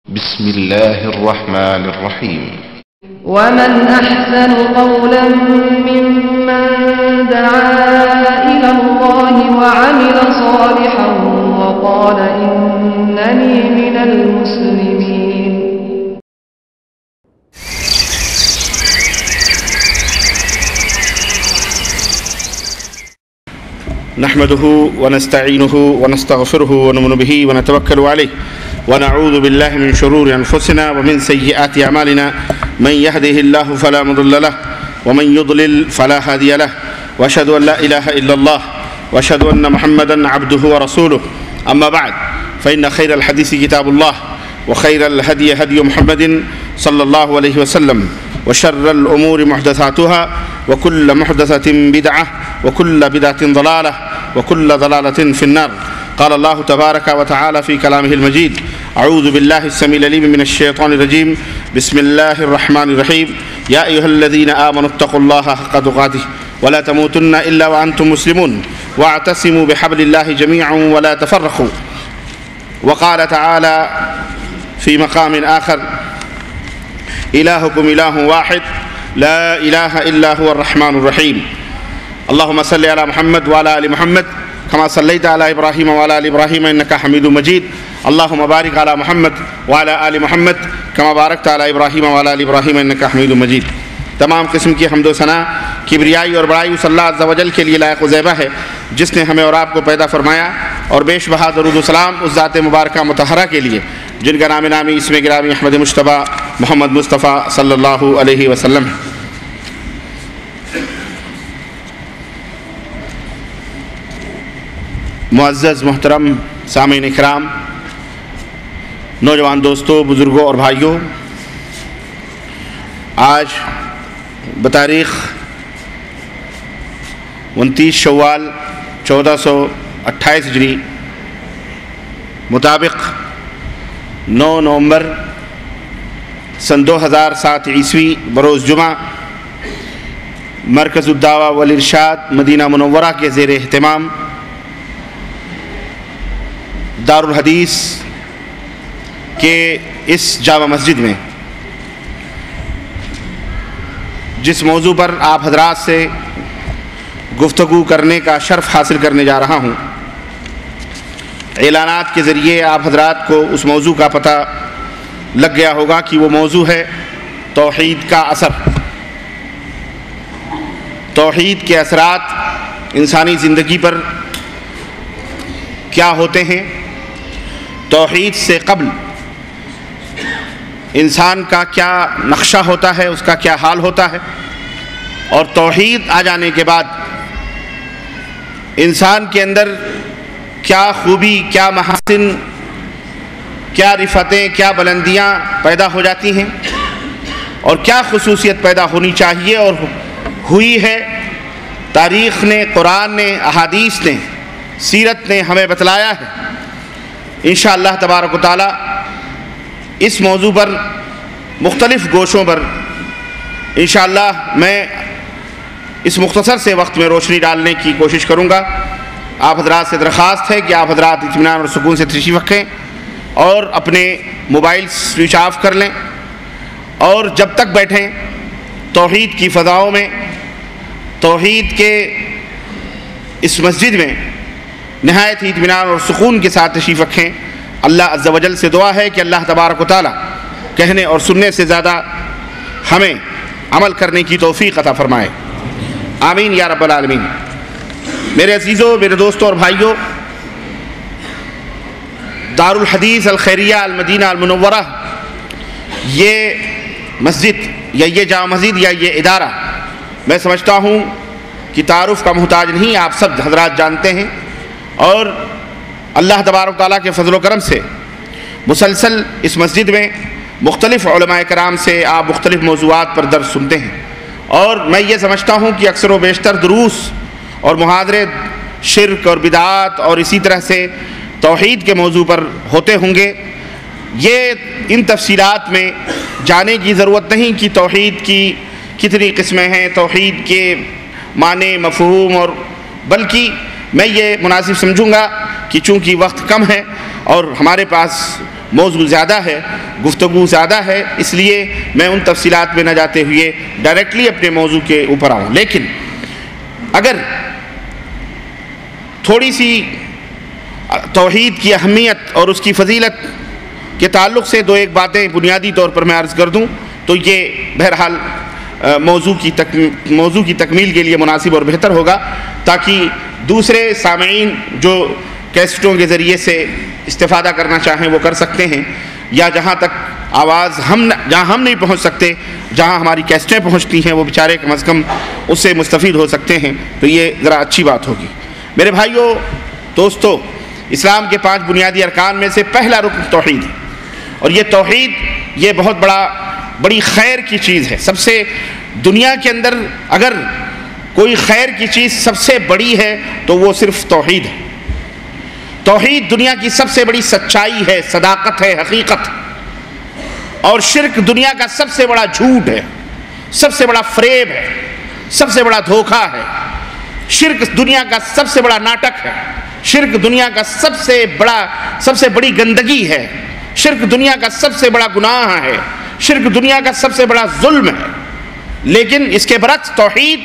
بسم الله الرحمن الرحيم. ومن أحسن قولا ممن دعا إلى الله وعمل صالحا وقال إنني من المسلمين. نحمده ونستعينه ونستغفره ونؤمن به ونتوكل عليه ونعوذ بالله من شرور أنفسنا ومن سيئات أعمالنا من يهده الله فلا مضل له ومن يضلل فلا هادي له وأشهد أن لا إله إلا الله وأشهد أن محمدا عبده ورسوله. أما بعد فإن خير الحديث كتاب الله وخير الهدي هدي محمد صلى الله عليه وسلم وشر الأمور محدثاتها وكل محدثة بدعة وكل بدعة ضلالة وكل ضلالة في النار. قال الله تبارك وتعالى في كلامه المجيد: أعوذ بالله السميع العليم من الشيطان الرجيم. بسم الله الرحمن الرحيم. يا أيها الذين آمنوا اتقوا الله حق تقاته ولا تموتن إلا وأنتم مسلمون واعتصموا بحبل الله جميعا ولا تفرقوا. وقال تعالى في مقام آخر: إلهكم إله واحد لا إله إلا هو الرحمن الرحيم. اللهم صل على محمد وعلى آل محمد كما صليت على إبراهيم وعلى آل إبراهيم إنك حميد مجيد. اللهم بارك على محمد وعلى آل محمد كما باركت على إبراهيم وعلى آل إبراهيم إنك حميد مجيد. تمام قسم کی حمد و ثنا کبریائی اور بڑائی اس اللہ عز و جل کے لیے لائق و زیبہ ہے جس نے ہمیں اور آپ کو پیدا فرمایا، اور بیش بہا درود و سلام اس ذات مبارکہ مطہرہ کے لیے جن کا نام نامی اسم گرامی احمد مجتبی محمد مصطفیٰ صلی اللہ علیہ وسلم. معزز محترم سامعین اکرام، نوجوان دوستوں، بزرگوں اور بھائیوں، آج بتاریخ 29 شوال 1428 ہجری مطابق 9 نومبر سن 2007 عیسوی بروز جمعہ مرکز الدعوہ والارشاد مدینہ منورہ کے زیر اہتمام دارالحدیث کے اس جامع مسجد میں جس موضوع پر آپ حضرات سے گفتگو کرنے کا شرف حاصل کرنے جا رہا ہوں، اعلانات کے ذریعے آپ حضرات کو اس موضوع کا پتہ لگ گیا ہوگا کہ وہ موضوع ہے توحید کا اثر. توحید کے اثرات انسانی زندگی پر کیا ہوتے ہیں، توحید سے قبل انسان کا کیا نقشہ ہوتا ہے، اس کا کیا حال ہوتا ہے، اور توحید آ جانے کے بعد انسان کے اندر کیا خوبی، کیا محاسن، کیا رفتیں، کیا بلندیاں پیدا ہو جاتی ہیں، اور کیا خصوصیت پیدا ہونی چاہیے اور ہوئی ہے. تاریخ نے، قرآن نے، احادیث نے، سیرت نے ہمیں بتلایا ہے. انشاءاللہ تبارک و تعالی اس موضوع پر مختلف گوشوں پر انشاءاللہ میں اس مختصر سے وقت میں روشنی ڈالنے کی کوشش کروں گا. آپ حضرات سے درخواست ہے کہ آپ حضرات اطمینان اور سکون سے تشریف رکھیں اور اپنے موبائل سوئچ آف کر لیں، اور جب تک بیٹھیں توحید کی فضاؤں میں، توحید کے اس مسجد میں نہایت ہی اطمینان اور سکون کے ساتھ تشریف رکھیں. اللہ عز و جل سے دعا ہے کہ اللہ تبارک و تعالی کہنے اور سننے سے زیادہ ہمیں عمل کرنے کی توفیق عطا فرمائے. آمین یا رب العالمین. میرے عزیزوں، میرے دوستوں اور بھائیوں، دارالحدیث الخیریہ المدینہ المنورہ، یہ مسجد یا یہ جامع مسجد یا یہ ادارہ، میں سمجھتا ہوں کہ تعارف کا محتاج نہیں، آپ سب حضرات جانتے ہیں، اور اللہ تبارک تعالیٰ کے فضل و کرم سے مسلسل اس مسجد میں مختلف علماء کرام سے آپ مختلف موضوعات پر درس سنتے ہیں، اور میں یہ سمجھتا ہوں کہ اکثر و بیشتر دروس اور محاضرے شرک اور بدعات اور اسی طرح سے توحید کے موضوع پر ہوتے ہوں گے. یہ ان تفصیلات میں جانے کی ضرورت نہیں کہ توحید کی کتنی قسمیں ہیں، توحید کے معنی، مفہوم، اور بلکہ میں یہ مناسب سمجھوں گا کہ چونکہ وقت کم ہے اور ہمارے پاس موضوع زیادہ ہے، گفتگو زیادہ ہے، اس لیے میں ان تفصیلات میں نہ جاتے ہوئے ڈائریکٹلی اپنے موضوع کے اوپر آؤں۔ لیکن اگر تھوڑی سی توحید کی اہمیت اور اس کی فضیلت کے تعلق سے دو ایک باتیں بنیادی طور پر میں عرض کر دوں تو یہ بہرحال موضوع کی تکمیل کے لیے مناسب اور بہتر ہوگا، تاکہ دوسرے سامعین جو کیسٹوں کے ذریعے سے استفادہ کرنا چاہیں وہ کر سکتے ہیں، یا جہاں تک آواز جہاں ہم نہیں پہنچ سکتے، جہاں ہماری کیسٹیں پہنچتی ہیں وہ بیچارے کم از کم اس سے مستفید ہو سکتے ہیں، تو یہ ذرا اچھی بات ہوگی۔ میرے بھائیوں، دوستو، اسلام کے 5 بنیادی ارکان میں سے پہلا رکن توحید ہے، اور یہ توحید یہ بہت بڑی خیر کی چیز ہے۔ سب سے دنیا کے اندر اگر کوئی خیر کی چیز سب سے بڑی ہے تو وہ صرف توحید ہے۔ توحید دنیا کی سب سے بڑی سچائی ہے، صداقت ہے، حقیقت ہے، اور شرک دنیا کا سب سے بڑا جھوٹ ہے، سب سے بڑا فریب ہے، سب سے بڑا دھوکہ ہے۔ شرک دنیا کا سب سے بڑا ناٹک ہے، شرک دنیا کا سب سے بڑی گندگی ہے، شرک دنیا کا سب سے بڑا گناہ ہے، شرک دنیا کا سب سے بڑا ظلم ہے۔ لیکن اس کے برعکس توحید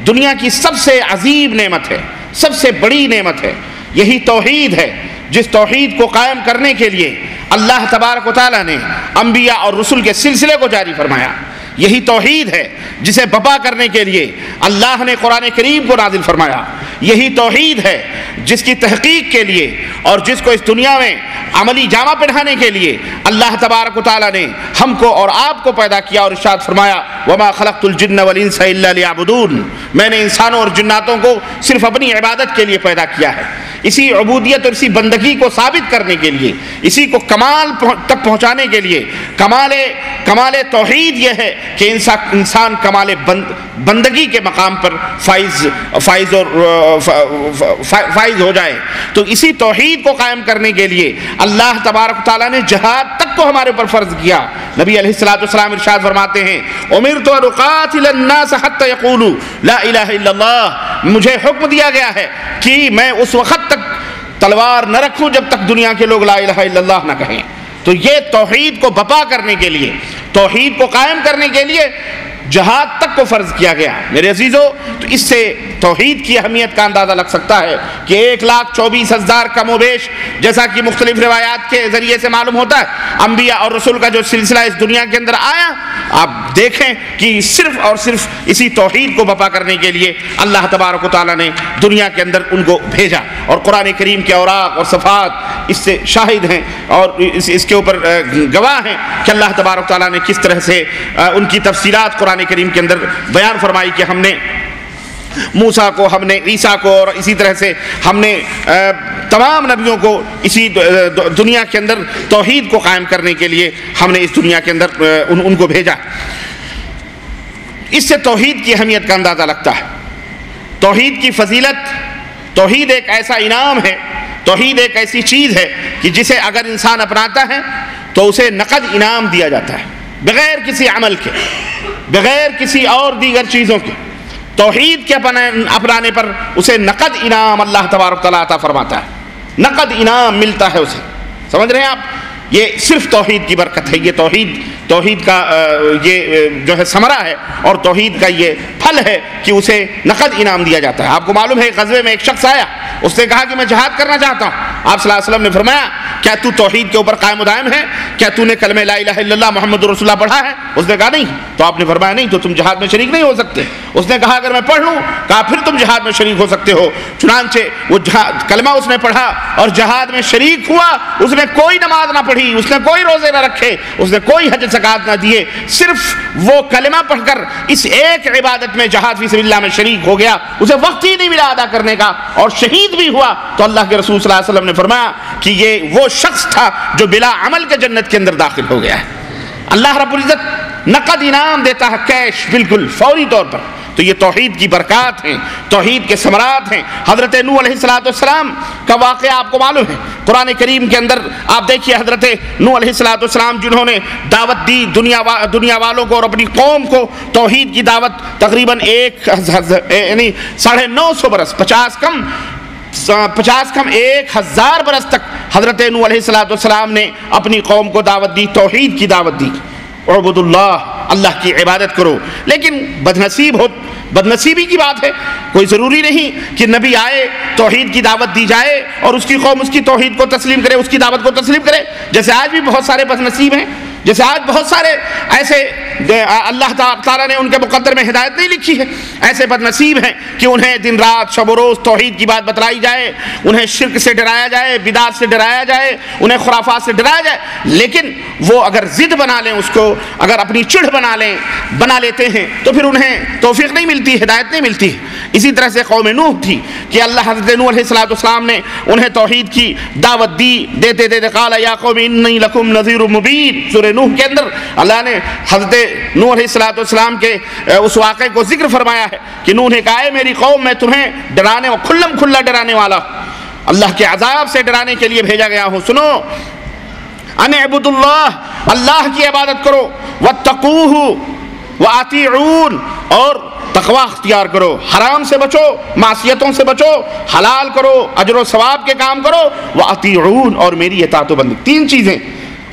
دنیا کی سب سے عظیم نعمت ہے، سب سے بڑی نعمت ہے۔ یہی توحید ہے جس توحید کو قائم کرنے کے لیے اللہ تبارک و تعالیٰ نے انبیاء اور رسل کے سلسلے کو جاری فرمایا۔ یہی توحید ہے جسے بپا کرنے کے لیے اللہ نے قرآن کریم کو نازل فرمایا۔ یہی توحید ہے جس کی تحقیق کے لیے اور جس کو اس دنیا میں عملی جامہ پہنانے کے لیے اللہ تبارک و تعالیٰ نے ہم کو اور آپ کو پیدا کیا اور ارشاد فرمایا وَمَا خَلَقْتُ الْجِنَّ وَالْإِنسَ إِلَّا لِيَعْبُدُونَ، میں نے انسانوں اور جناتوں کو صرف اپنی عبادت کے لیے پیدا کیا ہے۔ اسی عبودیت اور اسی بندگی کو ثابت کرنے کے لیے، اسی کو کمال تک پہنچانے کے لیے کمال توحید یہ ہے کہ انسان کمال بندگی کے مقام پر فائز ہو جائے۔ تو اسی توحید کو قائم کرنے کے لیے اللہ تبارک تعالیٰ نے جہاد تک کو ہمارے اوپر فرض کیا۔ نبی علیہ السلام ارشاد فرماتے ہیں اُمِرْتُ أَنْ أُقَاتِلَ النَّاسَ حَتَّى يَقُولُوا لَا إِلَهَ إِلَّا اللَّهُ، مجھے حکم دیا گیا ہے کہ میں اس وقت تک تلوار نہ رکھوں جب تک دنیا کے لوگ لا الہ الا اللہ نہ کہیں۔ تو یہ توحید کو بپا کرنے کے لیے، توحید کو قائم کرنے کے لیے جہاد تک کو فرض کیا گیا۔ میرے عزیزو، تو اس سے توحید کی اہمیت کا اندازہ لگ سکتا ہے کہ 1,24,000 کم و بیش، جیسا کہ مختلف روایات کے ذریعے سے معلوم ہوتا ہے، انبیاء اور رسول کا جو سلسلہ اس دنیا کے اندر آیا، آپ دیکھیں کہ صرف اور صرف اسی توحید کو بپا کرنے کے لیے اللہ تبارک و تعالیٰ نے دنیا کے اندر ان کو بھیجا، اور قرآن کریم کے اوراق اور صفحات اس سے شاہد ہیں اور اس کے اوپر گواہ ہیں کہ اللہ تبارک و تعالیٰ نے کس طرح سے ان کی تفصیلات قرآن کریم کے اندر بیان فرمائی کہ ہم نے موسیٰ کو، ہم نے عیسیٰ کو، اور اسی طرح سے ہم نے تمام نبیوں کو اسی دنیا کے اندر توحید کو قائم کرنے کے لیے ہم نے اس دنیا کے اندر ان کو بھیجا۔ اس سے توحید کی اہمیت کا اندازہ لگتا ہے، توحید کی فضیلت۔ توحید ایک ایسا انعام ہے، توحید ایک ایسی چیز ہے کہ جسے اگر انسان اپناتا ہے تو اسے نقد انعام دیا جاتا ہے، بغیر کسی عمل کے، بغیر کسی اور دیگر چیزوں کے۔ توحید کے اپنانے پر اسے نقد انعام اللہ تبارک تعالیٰ عطا فرماتا ہے، نقد انعام ملتا ہے اسے۔ سمجھ رہے ہیں آپ؟ یہ صرف توحید کی برکت ہے، یہ توحید کا یہ جو ہے ثمرہ ہے، اور توحید کا یہ پھل ہے کہ اسے نقد انعام دیا جاتا ہے۔ آپ کو معلوم ہے غزوے میں ایک شخص آیا، اس نے کہا کہ میں جہاد کرنا چاہتا ہوں۔ آپ صلی اللہ علیہ وسلم نے فرمایا کیا تو توحید کے اوپر قائم و دائم ہے؟ کیا تو نے کلمہ لا الہ الا اللہ محمد رسول اللہ پڑھا ہے؟ اس نے کہا نہیں۔ تو آپ نے فرمایا نہیں تو تم جہاد میں شریک نہیں ہو سکتے۔ اس نے کہا اگر میں پڑھ لوں، کہا پھر تم جہاد میں شریک ہو سکتے ہو۔ چنانچہ وہ کلمہ اس نے پڑھا اور جہاد میں شریک ہوا۔ اس نے کوئی نماز نہ پڑھی، اس نے کوئی روزے نہ رکھے، اس نے کوئی حج زکات نہ دیے، صرف وہ کلمہ پڑھ کر اس ایک عبادت میں جہاد فی سبیل اللہ میں شریک ہو گیا، اسے وقت ہی نہیں ملا ادا کرنے کا، اور شہید بھی ہوا۔ تو اللہ کے رسول صلی اللہ علیہ وسلم نے فرمایا کہ یہ وہ شخص تھا جو بلا عمل کے جنت کے اندر داخل ہو گیا ہے۔ اللہ رب العزت نقد انعام دیتا ہے، کیش، بالکل فوری طور پر۔ تو یہ توحید کی برکات ہیں، توحید کے ثمرات ہیں۔ حضرت نوح علیہ السلام کا واقعہ آپ کو معلوم ہے، قرآن کریم کے اندر آپ دیکھیے حضرت نوح علیہ السلام جنہوں نے دعوت دی دنیا والوں کو اور اپنی قوم کو توحید کی دعوت، تقریباً 950 برس 50 کم 50 کم 1000 برس تک حضرت نوح علیہ السلام نے اپنی قوم کو دعوت دی، توحید کی دعوت دی، اعبدوا اللہ، اللہ کی عبادت کرو۔ لیکن بدنصیبی کی بات ہے، کوئی ضروری نہیں کہ نبی آئے توحید کی دعوت دی جائے اور اس کی قوم اس کی توحید کو تسلیم کرے، اس کی دعوت کو تسلیم کرے۔ جیسے آج بھی بہت سارے بدنصیب ہیں، جیسے آج بہت سارے ایسے اللہ تعالیٰ نے ان کے مقدر میں ہدایت نہیں لکھی ہے، ایسے بدنصیب ہیں کہ انہیں دن رات شب و روز توحید کی بات بتلائی جائے، انہیں شرک سے ڈرایا جائے، بدعت سے ڈرایا جائے، انہیں خرافات سے ڈرایا جائے، لیکن وہ اگر ضد بنا لیں، اس کو اگر اپنی چڑھ بنا لیتے ہیں تو پھر انہیں توفیق نہیں ملتی، ہدایت نہیں ملتی۔ اسی طرح سے قوم نوح تھی کہ اللہ حضرت نوح علیہ السلام نے انہیں توحید کی دعوت دی، دیتے قال یا قوم انی لکم نذیر مبین۔ سورہ نوح کے اندر اللہ نے حضرت نوح علیہ السلام کے اس واقعے کو ذکر فرمایا ہے کہ نوح نے کہا ہے میری قوم میں تمہیں ڈرانے و کھلا ڈرانے والا، اللہ کے عذاب سے ڈرانے کے لیے بھیجا گیا ہوں۔ سنو، ان اعبدوا اللہ، اللہ کی عبادت کرو، واتقوہ واطیعون، اور تقوی اختیار کرو، حرام سے بچو، معصیتوں سے بچو، حلال کرو، اجر و ثواب کے کام کرو، واطیعون، اور میری اطاعت و بندگی۔ 3 چیزیں،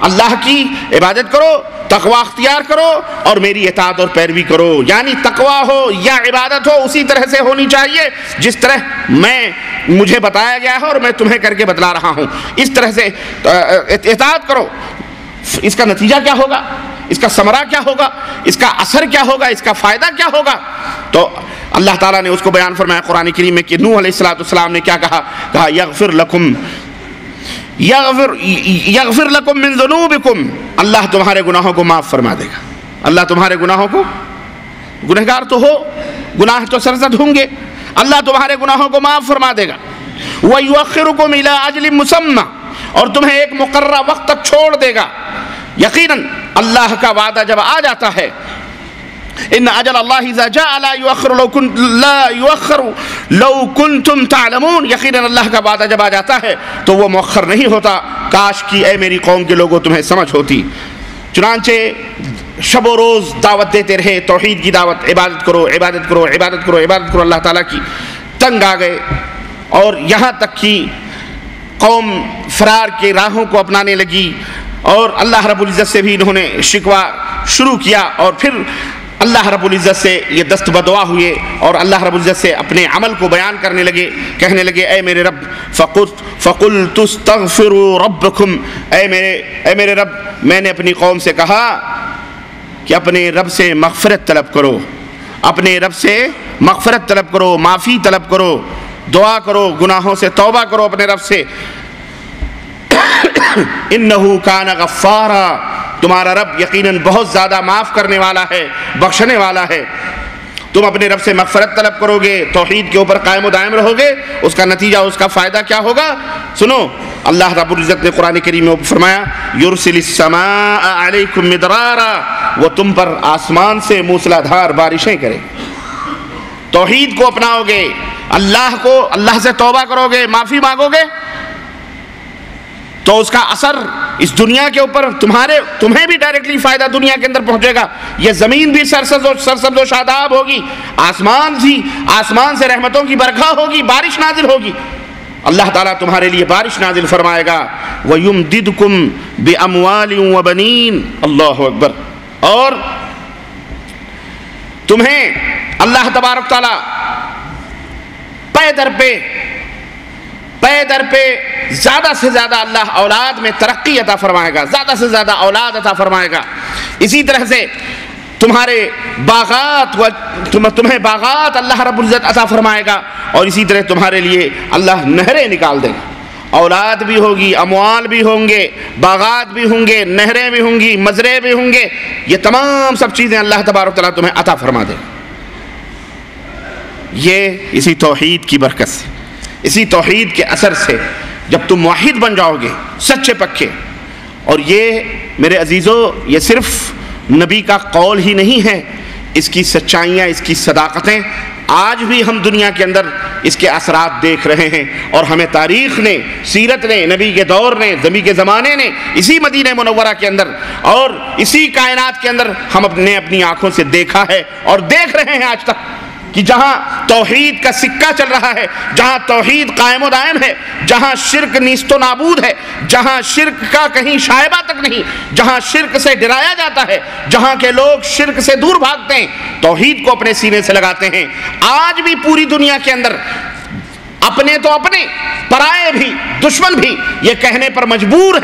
اللہ کی عبادت کرو، تقوی اختیار کرو، اور میری اطاعت اور پیروی کرو۔ یعنی تقوی ہو یا عبادت ہو اسی طرح سے ہونی چاہیے جس طرح مجھے بتایا گیا ہے اور میں تمہیں کر کے بتلا رہا ہوں، اس طرح سے اطاعت کرو۔ اس کا نتیجہ کیا ہوگا، اس کا ثمرہ کیا ہوگا، اس کا اثر کیا ہوگا، اس کا فائدہ کیا ہوگا؟ تو اللہ تعالیٰ نے اس کو بیان فرمایا قرآن کریم میں کہ نوح علیہ السلام نے کیا کہا یغفر لکم من ذنوبکم، اللہ تمہارے گناہوں کو معاف فرما دے گا۔ اللہ تمہارے گناہوں کو، گنہگار تو ہو، گناہ تو سرزد ہوں گے، اللہ تمہارے گناہوں کو معاف فرما دے گا۔ وَيُؤَخِّرُكُمْ إِلَىٰ أَجْلٍ مُّسَمًّى، اور تمہیں ایک مقررہ وقت تک چھوڑ دے گا۔ یقیناً اللہ کا وعدہ جب آ جاتا ہے، ان اجل اللہ اذا جاء لا يؤخر لو كنتم تعلمون، یقیناً اللہ کا وعدہ جب آ جاتا ہے تو وہ مؤخر نہیں ہوتا، کاش کی اے میری قوم کے لوگوں تمہیں سمجھ ہوتی۔ چنانچہ شب و روز دعوت دیتے رہے، توحید کی دعوت، عبادت کرو عبادت کرو عبادت کرو عبادت کرو، اللہ تعالیٰ کی تنگ آ گئے، اور یہاں تک کہ قوم فرار کے راہوں کو اپنانے لگی، اور اللہ رب العزت سے بھی انہوں نے شکوہ شروع کیا، اور پھر اللہ رب العزت سے یہ دست بدعا ہوئے، اور اللہ رب العزت سے اپنے عمل کو بیان کرنے لگے، کہنے لگے اے میرے رب فقلت استغفروا ربکم، اے میرے رب، میں نے اپنی قوم سے کہا کہ اپنے رب سے مغفرت طلب کرو، اپنے رب سے مغفرت طلب کرو، معافی طلب کرو، دعا کرو، گناہوں سے توبہ کرو اپنے رب سے۔ انہو کان غفارا، تمہارا رب یقیناً بہت زیادہ معاف کرنے والا ہے، بخشنے والا ہے۔ تم اپنے رب سے مغفرت طلب کرو گے، توحید کے اوپر قائم و دائم رہو گے، اس کا نتیجہ، اس کا فائدہ کیا ہوگا؟ سنو، اللہ رب العزت نے قرآن کریم میں فرمایا یرسل السماء علیکم مدرارا، وہ تم پر آسمان سے موسلا دھار بارشیں کرے۔ توحید کو اپناؤ گے، اللہ سے توبہ کرو گے، معافی مانگو گے، تو اس کا اثر اس دنیا کے اوپر تمہیں بھی ڈائریکٹلی فائدہ دنیا کے اندر پہنچے گا۔ یہ زمین بھی سرسبز و شاداب ہوگی، آسمان سے رحمتوں کی برکھا ہوگی، بارش نازل ہوگی، اللہ تعالیٰ تمہارے لیے بارش نازل فرمائے گا۔ وَيُمْدِدْكُمْ بِأَمْوَالٍ وَبَنِينَ، اللہ اکبر، اور تمہیں اللہ تبارک تعالیٰ پے در پہ زیادہ سے زیادہ اللہ اولاد میں ترقی عطا فرمائے گا، زیادہ سے زیادہ اولاد عطا فرمائے گا۔ اسی طرح سے تمہیں باغات اللہ رب العزت عطا فرمائے گا، اور اسی طرح تمہارے لیے اللہ نہریں نکال دے گا، اولاد بھی ہوگی، اموال بھی ہوں گے، باغات بھی ہوں گے، نہریں بھی ہوں گی، مزرعے بھی ہوں گے، یہ تمام سب چیزیں اللہ تبارک تعالیٰ تمہیں عطا فرما دے گا۔ یہ اسی توحید کی برکت سے، اسی توحید کے اثر سے جب تم موحد بن جاؤ گے، سچے پکے۔ اور یہ میرے عزیزو، یہ صرف نبی کا قول ہی نہیں ہے، اس کی سچائیاں، اس کی صداقتیں آج بھی ہم دنیا کے اندر اس کے اثرات دیکھ رہے ہیں، اور ہمیں تاریخ نے، سیرت نے، نبی کے دور نے، نبی کے زمانے نے، اسی مدینہ منورہ کے اندر اور اسی کائنات کے اندر ہم اپنی آنکھوں سے دیکھا ہے اور دیکھ رہے ہیں آج تک۔ کہ جہاں توحید کا سکہ چل رہا ہے، جہاں توحید قائم و دائم ہے، جہاں شرک نیست و نابود ہے، جہاں شرک کا کہیں شائبہ تک نہیں، جہاں شرک سے ڈرایا جاتا ہے، جہاں کے لوگ شرک سے دور بھاگتے ہیں، توحید کو اپنے سینے سے لگاتے ہیں، آج بھی پوری دنیا کے اندر اپنے تو اپنے، پرائے بھی، دشمن بھی یہ کہنے پر مجبور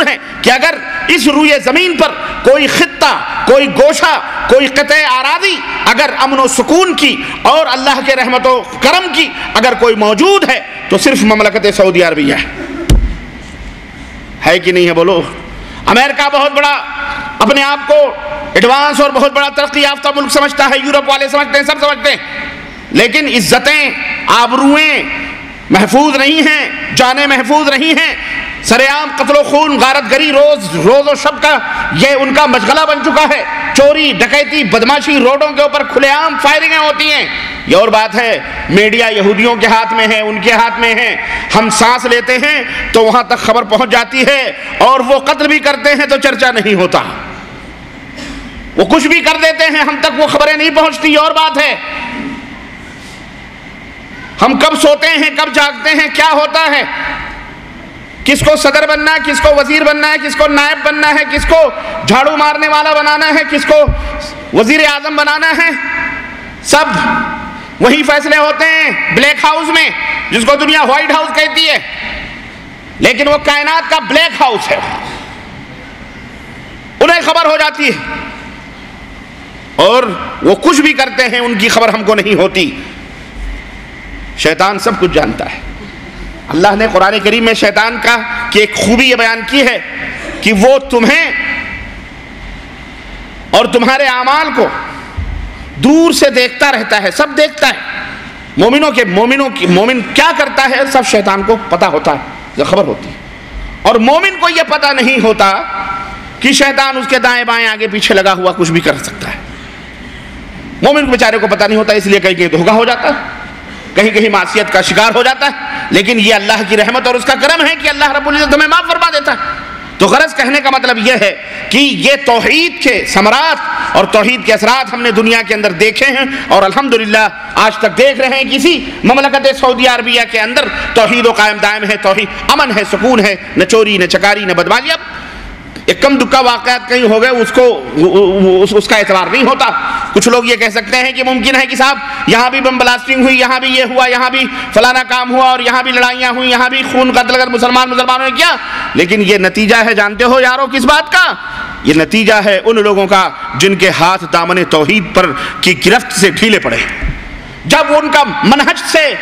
ہیں کہ اگر اس روئے زمین پر کوئی خطہ، کوئی گوشہ، کوئی قطع اراضی اگر امن و سکون کی اور اللہ کے رحمت و کرم کی اگر کوئی موجود ہے تو صرف مملکت سعودی عربیہ ہے کہ نہیں ہے؟ بولو۔ امریکہ بہت بڑا اپنے آپ کو ایڈوانس اور بہت بڑا ترقی یافتہ ملک سمجھتا ہے، یورپ والے سمجھتے ہیں، سب سمجھتے ہیں، لیکن عزتیں، آبروئیں محفوظ نہیں ہیں، جانیں محفوظ نہیں ہیں، سرعام قتل و خون، غارت گری روز و شب کا یہ ان کا مشغلہ بن چکا ہے، چوری، ڈکیتی، بدماشی، روڈوں کے اوپر کھلے عام فائرنگیں ہوتی ہیں۔ یہ اور بات ہے، میڈیا یہودیوں کے ہاتھ میں ہے، ان کے ہاتھ میں ہے، ہم سانس لیتے ہیں تو وہاں تک خبر پہنچ جاتی ہے، اور وہ قتل بھی کرتے ہیں تو چرچا نہیں ہوتا، وہ کچھ بھی کر دیتے ہیں ہم تک وہ خبریں نہیں پہنچتی۔ اور بات ہے، ہم کب سوتے ہیں، کب جاگتے ہیں، کیا ہوتا ہے، کس کو صدر بننا ہے، کس کو وزیر بننا ہے، کس کو نائب بننا ہے، کس کو جھاڑو مارنے والا بنانا ہے، کس کو وزیر اعظم بنانا ہے، سب وہی فیصلے ہوتے ہیں بلیک ہاؤس میں، جس کو دنیا وائٹ ہاؤس کہتی ہے، لیکن وہ کائنات کا بلیک ہاؤس ہے، انہیں خبر ہو جاتی ہے اور وہ کچھ بھی کرتے ہیں ان کی خبر ہم کو نہیں ہوتی۔ شیطان سب کچھ جانتا ہے۔ اللہ نے قرآن کریم میں شیطان کی ایک خوبی یہ بیان کی ہے کہ وہ تمہیں اور تمہارے اعمال کو دور سے دیکھتا رہتا ہے، سب دیکھتا ہے، مومن کیا کرتا ہے سب شیطان کو پتا ہوتا ہے، خبر ہوتی ہے، اور مومن کو یہ پتا نہیں ہوتا کہ شیطان اس کے دائیں بائیں آگے پیچھے لگا ہوا کچھ بھی کر سکتا ہے۔ مومن کو بیچارے کو پتا نہیں ہوتا، اس لیے کہیں کہیں دھوکا ہو جاتا ہے، کہیں کہیں معصیت کا شکار ہو جاتا ہے، لیکن یہ اللہ کی رحمت اور اس کا کرم ہے کہ اللہ رب العزت ہمیں معاف فرما دیتا ہے۔ تو غرض کہنے کا مطلب یہ ہے کہ یہ توحید کے ثمرات اور توحید کے اثرات ہم نے دنیا کے اندر دیکھے ہیں، اور الحمدللہ آج تک دیکھ رہے ہیں کسی مملکت سعودی عربیہ کے اندر توحید و قائم دائم ہے، توحید، امن ہے، سکون ہے، نہ چوری، نہ چکاری، نہ بدماشی۔ اب ایک کم دکا واقعات کہیں ہو گئے اس کا اعتبار نہیں ہوتا۔ کچھ لوگ یہ کہہ سکتے ہیں کہ ممکن ہے کہ صاحب یہاں بھی بم بلاسٹنگ ہوئی، یہاں بھی یہ ہوا، یہاں بھی فلانا کام ہوا، اور یہاں بھی لڑائیاں ہوئی، یہاں بھی خون قتل کر مسلمانوں نے کیا، لیکن یہ نتیجہ ہے جانتے ہو یارو کس بات کا؟ یہ نتیجہ ہے ان لوگوں کا جن کے ہاتھ دامن توحید پر کی گرفت سے ڈھیلے پڑے، جب ان کا منہج سے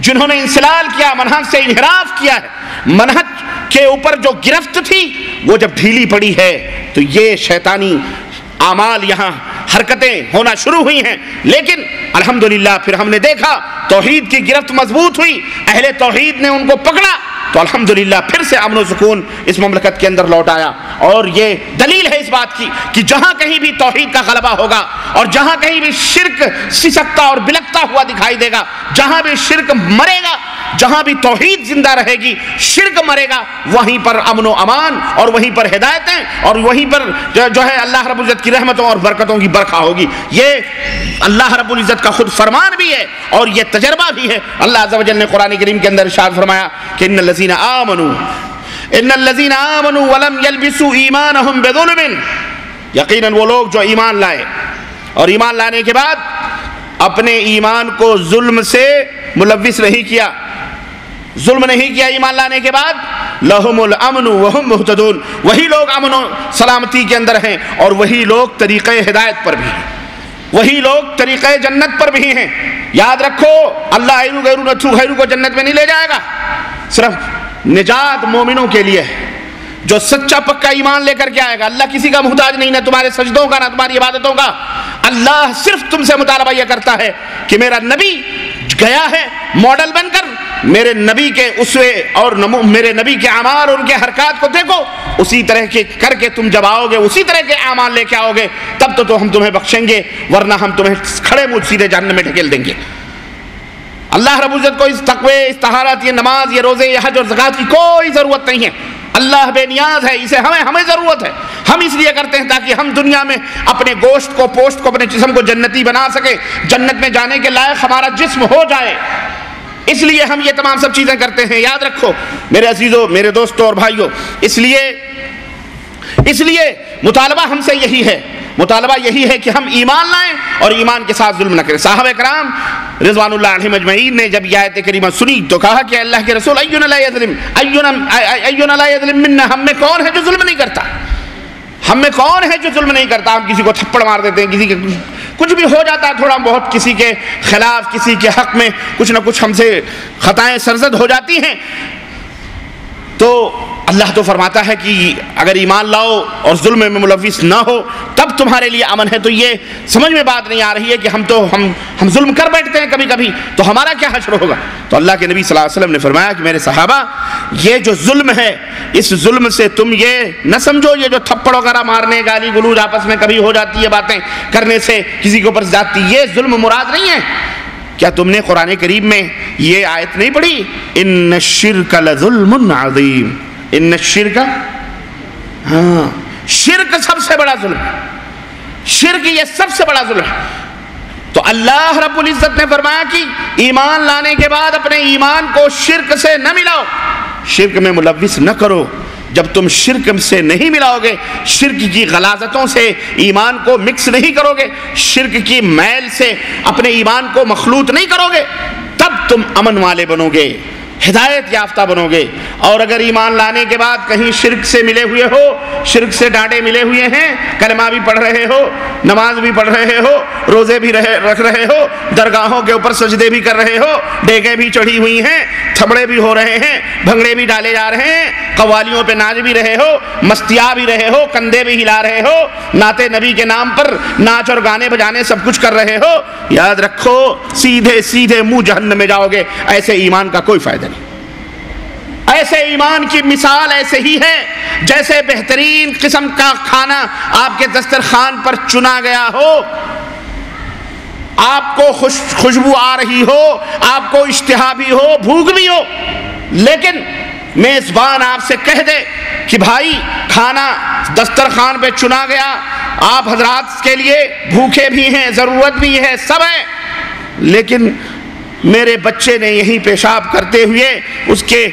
جنہوں نے انسلال کیا، منہج سے انحراف کیا ہے، منہج کے اوپر جو گرفت تھی وہ جب ڈھیلی پڑی ہے تو یہ شیطانی اعمال یہاں حرکتیں ہونا شروع ہوئی ہیں۔ لیکن الحمدللہ پھر ہم نے دیکھا توحید کی گرفت مضبوط ہوئی، اہل توحید نے ان کو پکڑا تو الحمدللہ پھر سے امن و سکون اس مملکت کے اندر لوٹ آیا۔ اور یہ دلیل ہے اس بات کی کہ جہاں کہیں بھی توحید کا غلبہ ہوگا اور جہاں کہیں بھی شرک سسکتا اور بلکتا ہوا دکھائی دے گا، جہاں بھی شرک مرے گا، جہاں بھی توحید زندہ رہے گی، شرک مرے گا، وہیں پر امن و امان اور وہیں پر ہدایتیں اور وہیں پر جو ہے اللہ رب العزت کی رحمتوں اور برکتوں کی برکھا ہوگی۔ یہ اللہ رب العزت کا خود فرمان بھی ہے اور یہ تجربہ بھی ہے۔ اللہ عز و جل نے قرآن کریم کے اندر ارشاد فرمایا کہ ان الذین آمنوا ولم یلبسوا ایمانہم بظلم، یقیناً وہ لوگ جو ایمان لائے اور ایمان لانے کے بعد اپنے ایمان کو ظلم سے ملوث نہیں کیا، ظلم نہیں کیا ایمان لانے کے بعد، لہم الامن وہم مہتدون، وہی لوگ امن و سلامتی کے اندر ہیں اور وہی لوگ طریقہ ہدایت پر بھی ہیں، وہی لوگ طریقہ جنت پر بھی ہیں۔ یاد رکھو اللہ ایرو غیرو نتھو غیرو کو جنت میں نہیں لے جائے گا، صرف نجات مومنوں کے لیے ہے جو سچا پکا ایمان لے کر کے آئے گا۔ اللہ کسی کا محتاج نہیں، نہ تمہارے سجدوں کا، نہ تمہاری عبادتوں کا۔ اللہ صرف تم سے مطالبہ یہ کرتا ہے کہ میرا نبی گیا ہے ماڈل بن کر، میرے نبی کے اسوے اور میرے نبی کے اعمال اور ان کے حرکات کو دیکھو، اسی طرح کے کر کے تم جب آؤ گے، اسی طرح کے اعمال لے کے آؤ گے، تب تو ہم تمہیں بخشیں گے، ورنہ ہم تمہیں کھڑے منہ سیدھے جہنم میں ڈھکیل دیں گے۔ اللہ رب العزت کو اس تقوی، اس طہارت، یہ نماز، یہ روزے، یہ حج اور زکوٰۃ کی کوئی ضرورت نہیں ہے۔ اللہ بے نیاز ہے، اسے ہمیں ضرورت ہے. ہم اس لیے کرتے ہیں تاکہ ہم دنیا میں اپنے گوشت کو، پوشت کو، اپنے جسم کو جنتی بنا سکیں، جنت میں جانے کے لائق ہمارا جسم ہو جائے. اس لیے ہم یہ تمام سب چیزیں کرتے ہیں. یاد رکھو میرے عزیزوں، میرے دوستوں اور بھائیوں، اس لیے مطالبہ ہم سے یہی ہے، مطالبہ یہی ہے کہ ہم ایمان لائیں اور ایمان کے ساتھ ظلم نہ کریں. صحابہ کرام رضوان اللہ علیہم اجمعین نے جب یہ آیت کریمہ سنی تو کہا کہ اللہ کے رسول اینا لا یظلم منا، ہم میں کون ہے جو ظلم نہیں کرتا؟ ہم میں کون ہے جو ظلم نہیں کرتا؟ ہم کسی کو تھپڑ مار دیتے ہیں، کسی کے کچھ بھی ہو جاتا ہے تھوڑا بہت، کسی کے خلاف، کسی کے حق میں کچھ نہ کچھ ہم سے خطائیں سرزد ہو جاتی ہیں. تو اللہ تو فرماتا ہے کہ اگر ایمان لاؤ اور ظلم میں ملوث نہ ہو تب تمہارے لیے امن ہے. تو یہ سمجھ میں بات نہیں آ رہی ہے کہ ہم ظلم کر بیٹھتے ہیں کبھی کبھی، تو ہمارا کیا حشر ہوگا؟ تو اللہ کے نبی صلی اللہ علیہ وسلم نے فرمایا کہ میرے صحابہ، یہ جو ظلم ہے، اس ظلم سے تم یہ نہ سمجھو یہ جو تھپڑ وغیرہ مارنے، گالی گلوج آپس میں کبھی ہو جاتی ہے باتیں کرنے سے کسی کے اوپر زیادتی، یہ ظلم مراد نہیں ہے. کیا تم نے قرآن کریم میں یہ آیت نہیں پڑھی؟ ان الشرک لظلم عظیم. ان الشرک، ہاں، شرک سب سے بڑا ظلم ہے. شرک یہ سب سے بڑا ظلم ہے. تو اللہ رب العزت نے فرمایا کہ ایمان لانے کے بعد اپنے ایمان کو شرک سے نہ ملاؤ، شرک میں ملوث نہ کرو. جب تم شرک سے نہیں ملاؤ گے، شرک کی غلاظتوں سے ایمان کو مکس نہیں کرو گے، شرک کی میل سے اپنے ایمان کو مخلوط نہیں کرو گے، تب تم امن والے بنو گے، ہدایت یافتہ بنو گے. اور اگر ایمان لانے کے بعد کہیں شرک سے ملے ہوئے ہو، شرک سے ڈانٹے ملے ہوئے ہیں، کلمہ بھی پڑھ رہے ہو، نماز بھی پڑھ رہے ہو، روزے بھی رکھ رہے ہو، درگاہوں کے اوپر سجدے بھی کر رہے ہو، ڈیگیں بھی چڑھی ہوئی ہیں، تھپڑے بھی ہو رہے ہیں، بھنگڑے بھی ڈالے جا رہے ہیں، قوالیوں پہ ناچ بھی رہے ہو، مستیا بھی رہے ہو، کندھے بھی ہلا رہے ہو، نعت نبی کے نام پر ناچ اور گانے بجانے سب کچھ کر رہے ہو، یاد رکھو سیدھے منہ جہنم میں جاؤ گے. ایسے ایمان کا کوئی فائدہ نہیں. ایسے ایمان کی مثال ایسے ہی ہے جیسے بہترین قسم کا کھانا آپ کے دسترخوان پر چنا گیا ہو، آپ کو خوشبو آ رہی ہو، آپ کو اشتہا بھی ہو، بھوک بھی ہو، لیکن میزبان آپ سے کہہ دے کہ بھائی کھانا دسترخوان پہ چنا گیا، آپ حضرات کے لیے بھوکے بھی ہیں، ضرورت بھی ہے، سب ہے، لیکن میرے بچے نے یہیں پیشاب کرتے ہوئے اس کے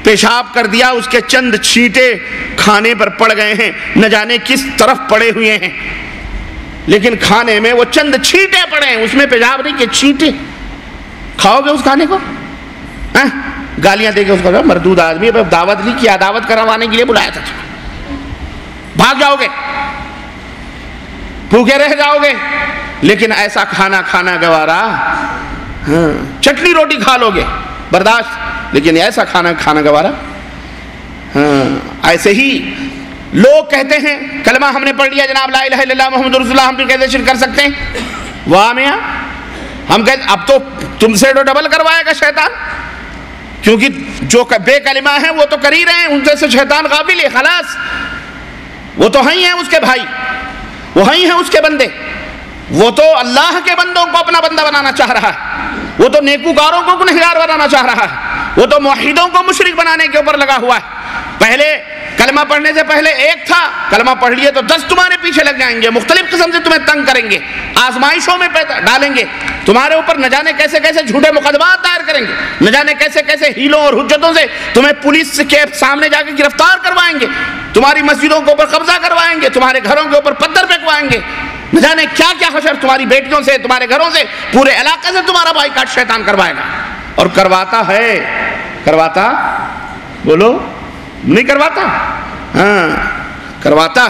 پیشاب کر دیا، اس کے چند چھینٹے کھانے پر پڑ گئے ہیں، نہ جانے کس طرف پڑے ہوئے ہیں، لیکن کھانے میں وہ چند چھینٹے پڑے ہیں، اس میں پیشاب نہیں کہ چھینٹے. کھاؤ گے اس کھانے کو؟ گالیاں دے کے اس کو مردود آدمی، دعوت لی کیا، دعوت کروانے کے لیے بلایا تھا، بھاگ جاؤ گے، بھوکے رہ جاؤ گے. لیکن ایسا کھانا گوارا، ہاں چٹنی روٹی کھا لو گے برداشت، لیکن ایسا کھانا گوارا. ہاں ایسے ہی لوگ کہتے ہیں کلمہ ہم نے پڑھ لیا جناب لا الہ الا اللہ محمد رسول اللہ، ہم بھی کیسے شرک کر سکتے ہیں؟ واہ میاں، ہم کہتے اب تو تم سے تو ڈبل کروائے گا شیطان، کیونکہ جو بے کلمہ ہیں وہ تو کر ہی رہے ہیں، ان سے شیطان غافل ہے، خلاص وہ تو ہیں اس کے بھائی، وہ ہیں اس کے بندے، وہ تو اللہ کے بندوں کو اپنا بندہ بنانا چاہ رہا ہے، وہ تو نیکوکاروں کو گنہگار بنانا چاہ رہا ہے، وہ تو موحدوں کو مشرک بنانے کے اوپر لگا ہوا ہے. پہلے کلمہ پڑھنے سے پہلے ایک تھا، کلمہ پڑھ لیے تو 10 تمہارے پیچھے لگ جائیں گے، مختلف قسم سے تمہیں تنگ کریں گے، آزمائشوں میں ڈالیں گے، تمہارے اوپر نہ جانے کیسے کیسے جھوٹے مقدمات دائر کریں گے، نہ جانے کیسے کیسے ہیلوں اور حجتوں سے تمہیں پولیس کے سامنے جا کے گرفتار کروائیں گے، تمہاری مسجدوں کے اوپر قبضہ کروائیں گے، تمہارے گھروں کے اوپر پتھر پھینکوائیں گے، نہ جانے کیا کیا حشر تمہاری بیٹیوں سے، تمہارے گھروں سے، پورے علاقے سے تمہارا بھائی کاٹ شیطان کروائے گا. اور کرواتا ہے، کرواتا بولو نہیں کرواتا، ہاں کرواتا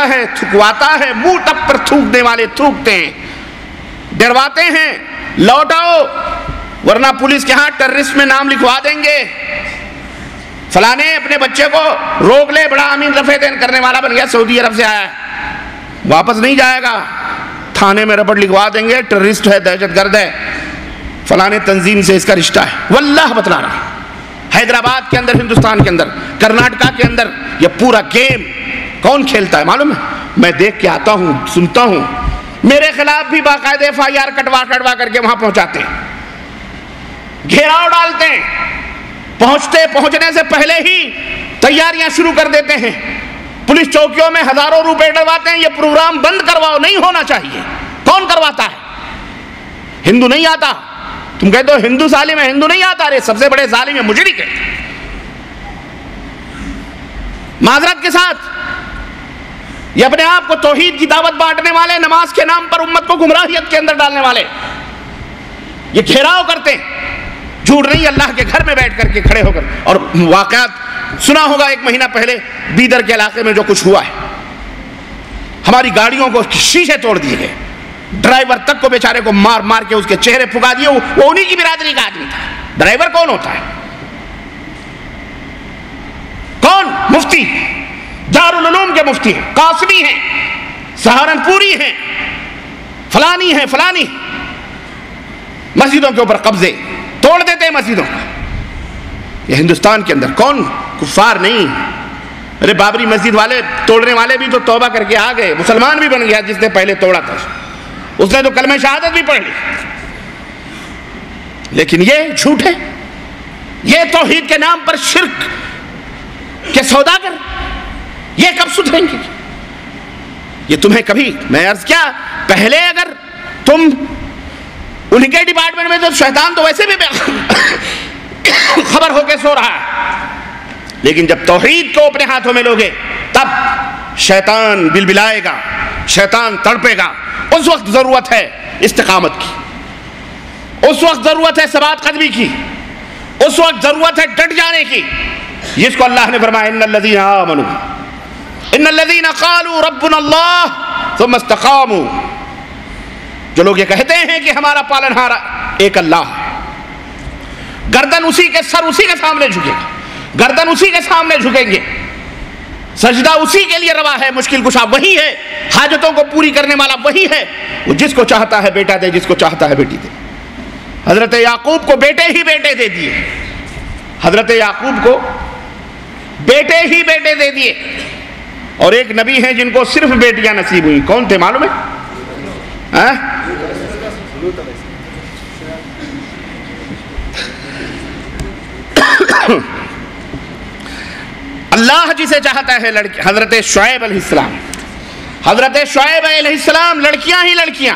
ہے، تھکواتا ہے، منہ ٹپ پر تھوکنے والے تھوکتے ہیں، ڈرواتے ہیں لوٹ آؤ ورنہ پولیس کے ہاں ٹیررسٹ میں نام لکھوا دیں گے، فلانے اپنے بچے کو روک لے، بڑا امین رفع دین کرنے والا بن گیا، سعودی عرب سے آیا ہے، واپس نہیں جائے گا، تھانے میں رپورٹ لکھوا دیں گے، ٹیررسٹ ہے، دہشت گرد ہے، فلانے تنظیم سے اس کا رشتہ ہے. واللہ بتلا رہا، حیدرآباد کے اندر، ہندوستان کے اندر، کرناٹکا کے اندر یہ پورا گیم کون کھیلتا ہے معلوم ہے؟ میں دیکھ کے آتا ہوں، سنتا ہوں، میرے خلاف بھی باقاعدہ FIR کٹوا کر کے وہاں پہنچاتے ہیں، گھیراؤ ڈالتے ہیں، پہنچنے سے پہلے ہی تیاریاں شروع کر دیتے ہیں، پولیس چوکیوں میں ہزاروں روپے ڈلواتے ہیں، یہ پروگرام بند کرواؤ، نہیں ہونا چاہیے۔ کون کرواتا ہے؟ ہندو نہیں آتا۔ تم کہتے ہو ہندو ظالم ہے، ہندو نہیں آتا، ارے سب سے بڑے ظالم ہے مشرک ہے۔ معذرت کے ساتھ یہ اپنے آپ کو توحید کی دعوت بانٹنے والے، نماز کے نام پر امت کو گمراہیت کے اندر ڈالنے والے، یہ گھیراؤ کرتے ہیں۔ جھوٹ نہیں، اللہ کے گھر میں بیٹھ کر کے کھڑے ہو کر، اور واقعات سنا ہوگا ایک مہینہ پہلے بیدر کے علاقے میں جو کچھ ہوا ہے، ہماری گاڑیوں کو شیشے توڑ دیے گئے، ڈرائیور تک کو بیچارے کو مار مار کے اس کے چہرے پھگا دیے۔ وہ انہی کی برادری کا آدمی تھا۔ ڈرائیور کون ہوتا ہے؟ کون؟ مفتی، دارالعلوم کے مفتی ہیں، قاسمی ہیں، سہارنپوری ہیں، فلانی ہیں، فلانی۔ مسجدوں کے اوپر قبضے، توڑ دیتے ہیں مسجدوں کو۔ یہ ہندوستان کے اندر کون؟ کفار نہیں۔ ارے بابری مسجد والے توڑنے والے بھی تو توبہ کر کے آ گئے، مسلمان بھی بن گیا جس نے پہلے توڑا تھا، اس نے تو کلمہ شہادت بھی پڑھ لی۔ لیکن یہ جھوٹ ہے، یہ توحید کے نام پر شرک کے سوداگر، یہ کب سدھریں گے؟ یہ تمہیں کبھی، میں عرض کیا، پہلے اگر تم انہیں کے ڈپارٹمنٹ میں، تو شیطان تو ویسے بھی خبر ہو کے سو رہا ہے، لیکن جب توحید کو اپنے ہاتھوں میں لوگے تب شیطان بلبلائے گا، شیطان تڑپے گا۔ اس وقت ضرورت ہے استقامت کی، اس وقت ضرورت ہے ثبات قدمی کی، اس وقت ضرورت ہے ڈٹ جانے کی، جس کو اللہ نے فرمایا ان الذین آمنوا ان الذین قالوا ربنا اللہ ثم استقاموا۔ جو لوگ یہ کہتے ہیں کہ ہمارا پالنہار ایک اللہ ہے، گردن اسی کے، سر اسی کے سامنے جھکے گا، گردن اسی کے سامنے جھکیں گے، سجدہ اسی کے لیے روا ہے، مشکل کشا وہی ہے، حاجتوں کو پوری کرنے والا وہی ہے، وہ جس کو چاہتا ہے بیٹا دے، جس کو چاہتا ہے بیٹی دے۔ حضرت یعقوب کو بیٹے ہی بیٹے دے دیے، حضرت یعقوب کو بیٹے ہی بیٹے دے دیے، اور ایک نبی ہیں جن کو صرف بیٹیاں نصیب ہوئی، کون تھے معلوم ہے؟ اللہ جسے چاہتا ہے لڑکی، حضرت شعیب علیہ السلام، حضرت شعیب علیہ السلام لڑکیاں ہی لڑکیاں،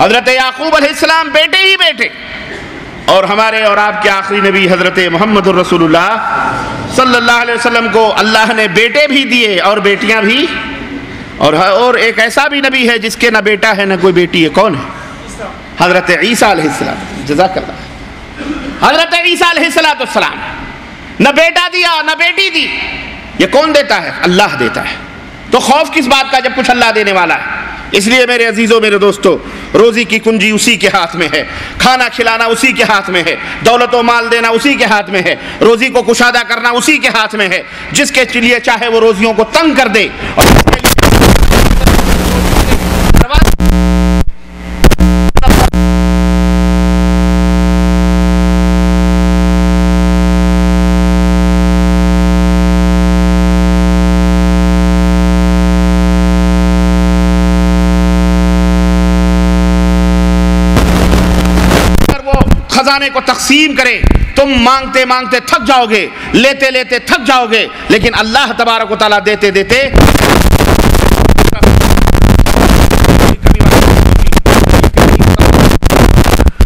حضرت یعقوب علیہ السلام بیٹے ہی بیٹے، اور ہمارے اور آپ کے آخری نبی حضرت محمد الرسول اللہ صلی اللہ علیہ وسلم کو اللہ نے بیٹے بھی دیے اور بیٹیاں بھی، اور ایک ایسا بھی نبی ہے جس کے نہ بیٹا ہے نہ کوئی بیٹی ہے، کون ہے؟ حضرت عیسیٰ علیہ السلام، جزاک اللہ۔ حضرت عیسیٰ علیہ السلام نہ بیٹا دیا نہ بیٹی دی، یہ کون دیتا ہے؟ اللہ دیتا ہے۔ تو خوف کس بات کا جب کچھ اللہ دینے والا ہے؟ اس لیے میرے عزیزوں، میرے دوستو، روزی کی کنجی اسی کے ہاتھ میں ہے، کھانا کھلانا اسی کے ہاتھ میں ہے، دولت و مال دینا اسی کے ہاتھ میں ہے، روزی کو کشادہ کرنا اسی کے ہاتھ میں ہے۔ جس کے لیے چاہے وہ روزیوں کو تنگ کر دے، اور جس کے لیے خزانے کو تقسیم کرے، تم مانگتے مانگتے تھک جاؤ گے، لیتے لیتے تھک جاؤ گے، لیکن اللہ تبارک و تعالیٰ دیتے دیتے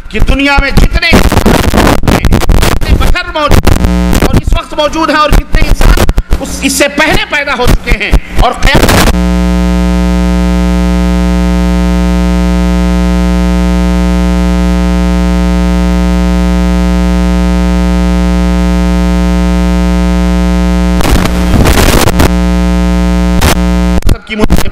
کہ دنیا میں جتنے بشر موجود اور اس وقت موجود ہیں، اور کتنے انسان اس سے پہلے پیدا ہو چکے ہیں، اور قیامت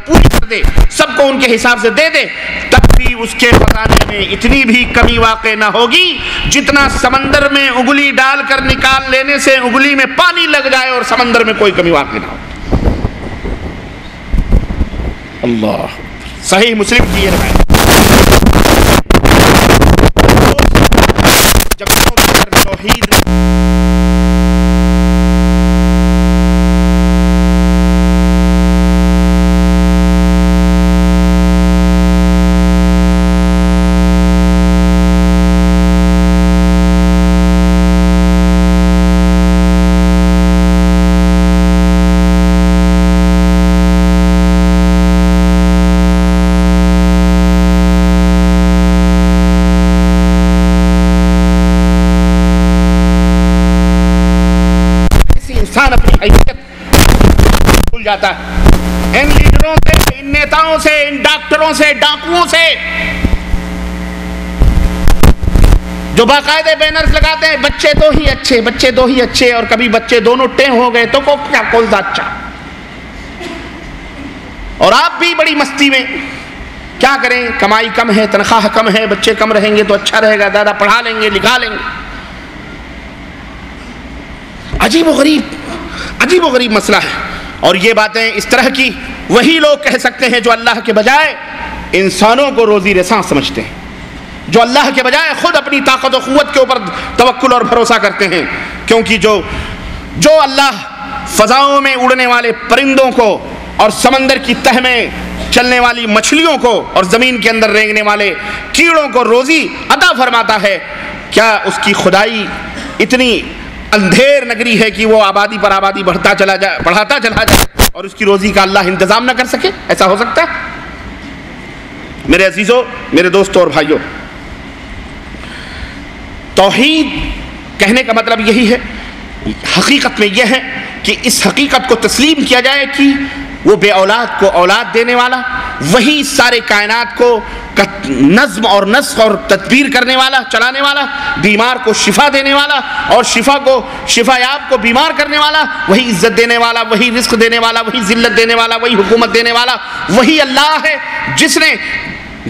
پوری کر دے، سب کو ان کے حساب سے دے دے، تب بھی اس کے خزانے میں اتنی بھی کمی واقع نہ ہوگی جتنا سمندر میں انگلی ڈال کر نکال لینے سے انگلی میں پانی لگ جائے اور سمندر میں کوئی کمی واقع نہ ہو۔ اللہ، صحیح مسلم کی یہ روایت۔ جب توحید جاتا ہے، ان لیڈروں سے، ان نیتاؤں سے، ان ڈاکٹروں سے، ڈاکوؤں سے، جو باقاعدہ بینرز لگاتے ہیں بچے دو ہی اچھے، بچے دو ہی اچھے، اور کبھی بچے دونوں ٹیں ہو گئے تو کیا کون سا اچھا، اور آپ بھی بڑی مستی میں کیا کریں، کمائی کم ہے، تنخواہ کم ہے، بچے کم رہیں گے تو اچھا رہے گا، زیادہ پڑھا لیں گے، لکھا لیں گے. عجیب و غریب مسئلہ ہے. اور یہ باتیں اس طرح کی وہی لوگ کہہ سکتے ہیں جو اللہ کے بجائے انسانوں کو روزی رساں سمجھتے ہیں، جو اللہ کے بجائے خود اپنی طاقت و قوت کے اوپر توکل اور بھروسہ کرتے ہیں. کیونکہ جو اللہ فضاؤں میں اڑنے والے پرندوں کو اور سمندر کی تہ میں چلنے والی مچھلیوں کو اور زمین کے اندر رینگنے والے کیڑوں کو روزی عطا فرماتا ہے، کیا اس کی خدائی اتنی اندھیر نگری ہے کہ وہ آبادی پر آبادی بڑھاتا چلا جائے اور اس کی روزی کا اللہ انتظام نہ کر سکے؟ ایسا ہو سکتا ہے؟ میرے عزیزوں، میرے دوستوں اور بھائیوں، توحید کہنے کا مطلب یہی ہے، حقیقت میں یہ ہے کہ اس حقیقت کو تسلیم کیا جائے کہ وہ بے اولاد کو اولاد دینے والا، وہی سارے کائنات کو نظم اور نسق اور تدبیر کرنے والا، چلانے والا، بیمار کو شفا دینے والا اور شفا یاب کو بیمار کرنے والا، وہی عزت دینے والا، وہی رزق دینے والا، وہی ذلت دینے والا، وہی حکومت دینے والا، وہی اللہ ہے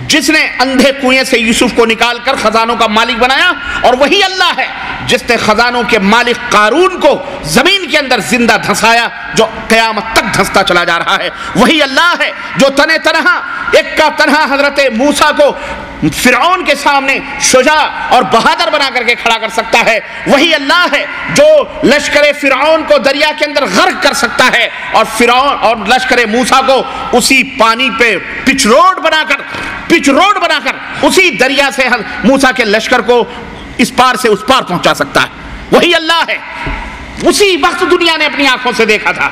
جس نے اندھے کنویں سے یوسف کو نکال کر خزانوں کا مالک بنایا، اور وہی اللہ ہے جس نے خزانوں کے مالک قارون کو زمین کے اندر زندہ دھنسایا جو قیامت تک دھنستا چلا جا رہا ہے. وہی اللہ ہے جو ایک کا تنہا حضرت موسیٰ کو فرعون کے سامنے شجاع اور بہادر بنا کر کے کھڑا کر سکتا ہے. وہی اللہ ہے جو لشکر فرعون کو دریا کے اندر غرق کر سکتا ہے اور فرعون اور لشکر موسیٰ کو اسی پانی پہ پچ روڈ بنا کر اسی دریا سے موسیٰ کے لشکر کو اس پار سے اس پار پہنچا سکتا ہے. وہی اللہ ہے. اسی وقت دنیا نے اپنی آنکھوں سے دیکھا تھا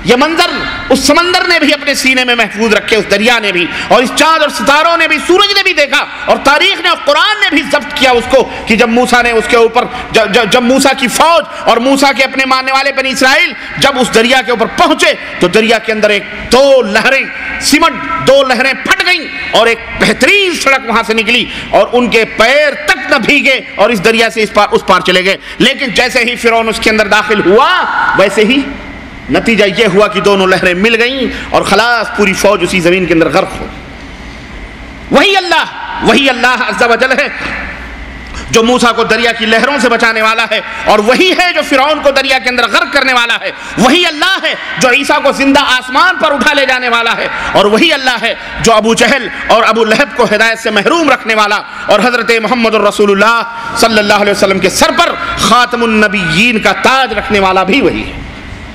یہ منظر، اس سمندر نے بھی اپنے سینے میں محفوظ رکھے، اس دریا نے بھی، اور اس چاند اور ستاروں نے بھی، سورج نے بھی دیکھا، اور تاریخ نے اور قرآن نے بھی ضبط کیا اس کو کہ جب موسیٰ نے اس کے اوپر جب موسیٰ کی فوج اور موسیٰ کے اپنے ماننے والے بنی اسرائیل جب اس دریا کے اوپر پہنچے تو دریا کے اندر دو لہریں پھٹ گئیں اور ایک بہترین سڑک وہاں سے نکلی اور ان کے پیر تک نہ بھیگے اور اس دریا سے اس پار چلے گئے. لیکن جیسے ہی فرعون اس کے اندر داخل ہوا ویسے ہی نتیجہ یہ ہوا کہ دونوں لہریں مل گئیں اور خلاص پوری فوج اسی زمین کے اندر غرق ہو. وہی اللہ عز و جل ہے جو موسیٰ کو دریا کی لہروں سے بچانے والا ہے، اور وہی ہے جو فرعون کو دریا کے اندر غرق کرنے والا ہے. وہی اللہ ہے جو عیسیٰ کو زندہ آسمان پر اٹھا لے جانے والا ہے، اور وہی اللہ ہے جو ابو جہل اور ابو لہب کو ہدایت سے محروم رکھنے والا، اور حضرت محمد الرسول اللہ صلی اللہ علیہ وسلم کے سر پر خاتم النبیین کا تاج رکھنے والا بھی وہی ہے،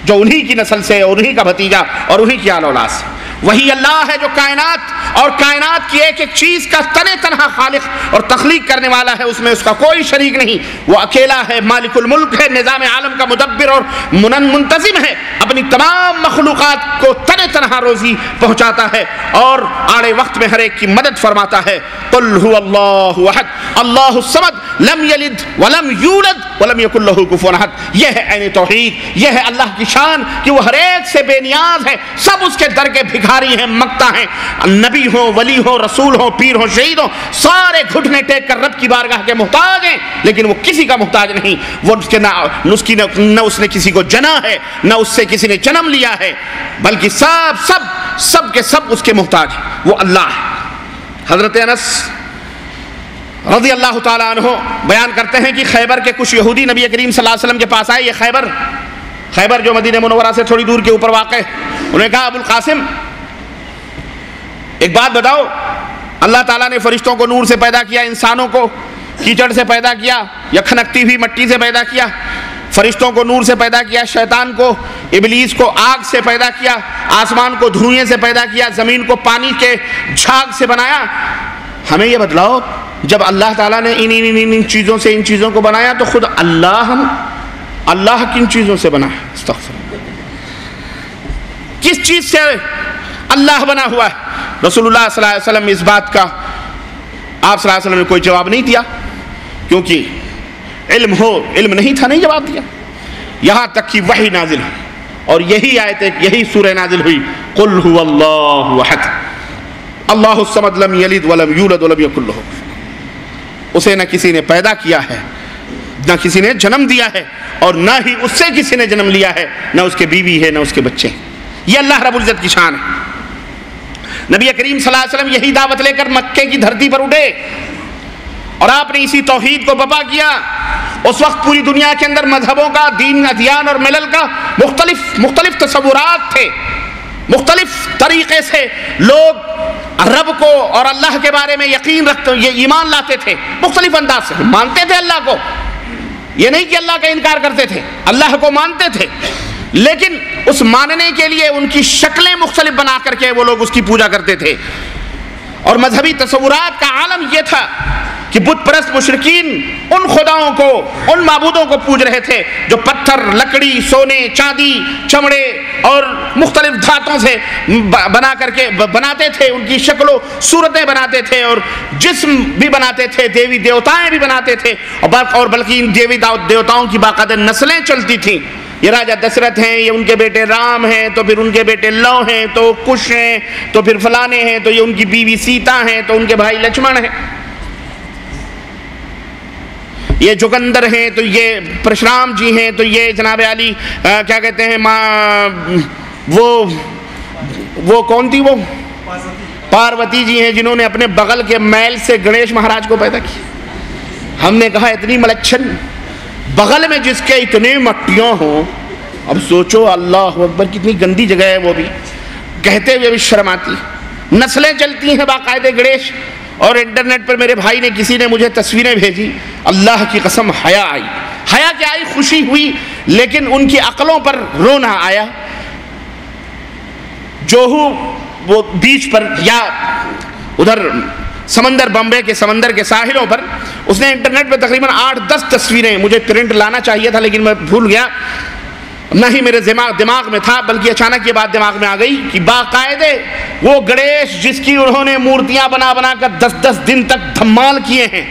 جو انہی کی نسل سے، انہی کا بھتیجا اور انہی کی آل اولاد سے. وہی اللہ ہے جو کائنات کی ایک چیز کا تنہا خالق اور تخلیق کرنے والا ہے، اس میں اس کا کوئی شریک نہیں. وہ اکیلا ہے، مالک الملک ہے، نظام عالم کا مدبر اور منتظم ہے، اپنی تمام مخلوقات کو تنہا روزی پہنچاتا ہے اور آڑے وقت میں ہر ایک کی مدد فرماتا ہے. قل هو اللہ احد اللہ الصمد لم یلد ولم یولد ولم یکن له کفوا احد. یہ ہے عین توحید، یہ ہے اللہ کی شان کہ وہ ہر ایک سے بے نیاز ہے، سب اس کے در کے بھکاری ہیں، مقتا ہیں، نبی ہو، ولی ہو، رسول ہو، پیر ہو، شہید ہو، سارے گھٹنے ٹیک کر رب کی بارگاہ کے محتاج ہیں، لیکن وہ کسی کا محتاج نہیں. وہ نہ اس نے کسی کو جنا ہے، نہ اس سے کسی نے جنم لیا ہے، بلکہ سب کے سب اس کے محتاج ہیں. وہ اللہ ہے. حضرت انس رضی اللہ تعالیٰ عنہ بیان کرتے ہیں کہ خیبر کے کچھ یہودی نبی کریم صلی اللہ علیہ وسلم کے پاس آئے. یہ خیبر جو مدینہ منورہ سے تھوڑی دور کے اوپر واقع ہے. انہوں نے کہا ابو القاسم ایک بات بتاؤ، اللہ تعالیٰ نے فرشتوں کو نور سے پیدا کیا، انسانوں کو کیچڑ سے پیدا کیا یا کھنکتی ہوئی مٹی سے پیدا کیا، فرشتوں کو نور سے پیدا کیا، شیطان کو، ابلیس کو آگ سے پیدا کیا، آسمان کو دھوئیں سے پیدا کیا، زمین کو پانی کے جھاگ سے بنایا. ہمیں یہ بتلاؤ جب اللہ تعالیٰ نے ان چیزوں سے ان چیزوں کو بنایا تو خود اللہ کن چیزوں سے بنا ہے؟ استغفر اللہ. کس چیز سے اللہ بنا ہوا ہے؟ رسول اللہ صلی اللہ علیہ وسلم اس بات کا آپ صلی اللہ علیہ وسلم نے کوئی جواب نہیں دیا، کیونکہ علم نہیں تھا، نہیں جواب دیا. یہاں تک کہ وحی نازل ہو، اور یہی آیت یہی سورہ نازل ہوئی قل هو اللہ احد اللہ الصمد لم یلد ولم یولد ولم یکن لہ، اسے نہ کسی نے پیدا کیا ہے، نہ کسی نے جنم دیا ہے، اور نہ ہی اس سے کسی نے جنم لیا ہے، نہ اس کے بیوی ہے نہ اس کے بچے ہیں۔ یہ اللہ رب العزت کی شان ہے۔ نبی کریم صلی اللہ علیہ وسلم یہی دعوت لے کر مکے کی دھرتی پر اٹھے اور آپ نے اسی توحید کو بپا کیا۔ اس وقت پوری دنیا کے اندر مذہبوں کا، دین، ادیان اور ملل کا مختلف تصورات تھے، مختلف طریقے سے لوگ رب کو اور اللہ کے بارے میں یقین رکھتے، یہ ایمان لاتے تھے، مختلف انداز سے مانتے تھے اللہ کو، یہ نہیں کہ اللہ کا انکار کرتے تھے، اللہ کو مانتے تھے، لیکن اس ماننے کے لیے ان کی شکلیں مختلف بنا کر کے وہ لوگ اس کی پوجا کرتے تھے۔ اور مذہبی تصورات کا عالم یہ تھا کہ بت پرست مشرکین ان خداؤں کو، ان معبودوں کو پوج رہے تھے جو پتھر، لکڑی، سونے، چاندی، چمڑے اور مختلف دھاتوں سے بنا کر کے بناتے تھے، ان کی شکل و صورتیں بناتے تھے اور جسم بھی بناتے تھے، دیوی دیوتائیں بھی بناتے تھے، اور بلکہ ان دیوی دیوتاؤں کی باقاعدہ نسلیں چلتی تھیں۔ یہ راجہ دشرتھ ہیں، یہ ان کے بیٹے رام ہیں، تو پھر ان کے بیٹے لو ہیں، تو کش ہیں، تو پھر فلانے ہیں، تو یہ ان کی بیوی سیتا ہیں، تو ان کے بھائی لکشمن ہیں، یہ جگندر ہیں، تو یہ پرشرام جی ہیں، تو یہ جناب علی کیا کہتے ہیں وہ کون تھی، وہ پاروتی جی ہیں، جنہوں نے اپنے بغل کے میل سے گنیش مہاراج کو پیدا کیا۔ ہم نے کہا اتنی ملچھن، بغل میں جس کے اتنے مٹیاں ہوں، اب سوچو اللہ اکبر کتنی گندی جگہ ہے، وہ بھی کہتے ہوئے بھی شرم آتی۔ نسلیں چلتی ہیں باقاعدہ گنیش، اور انٹرنیٹ پر میرے بھائی نے کسی نے مجھے تصویریں بھیجی، اللہ کی قسم حیا آئی، حیا کیا آئی، خوشی ہوئی، لیکن ان کی عقلوں پر رونا آیا۔ جوہو وہ بیچ پر یا ادھر سمندر، بمبے کے سمندر کے ساحلوں پر، اس نے انٹرنیٹ پہ تقریباً 8-10 تصویریں، مجھے پرنٹ لانا چاہیے تھا لیکن میں بھول گیا، نہ ہی میرے دماغ میں تھا، بلکہ اچانک یہ بات دماغ میں آ گئی کہ باقاعدے وہ گنیش جس کی انہوں نے مورتیاں بنا بنا کر 10-10 دن تک دھمال کیے ہیں،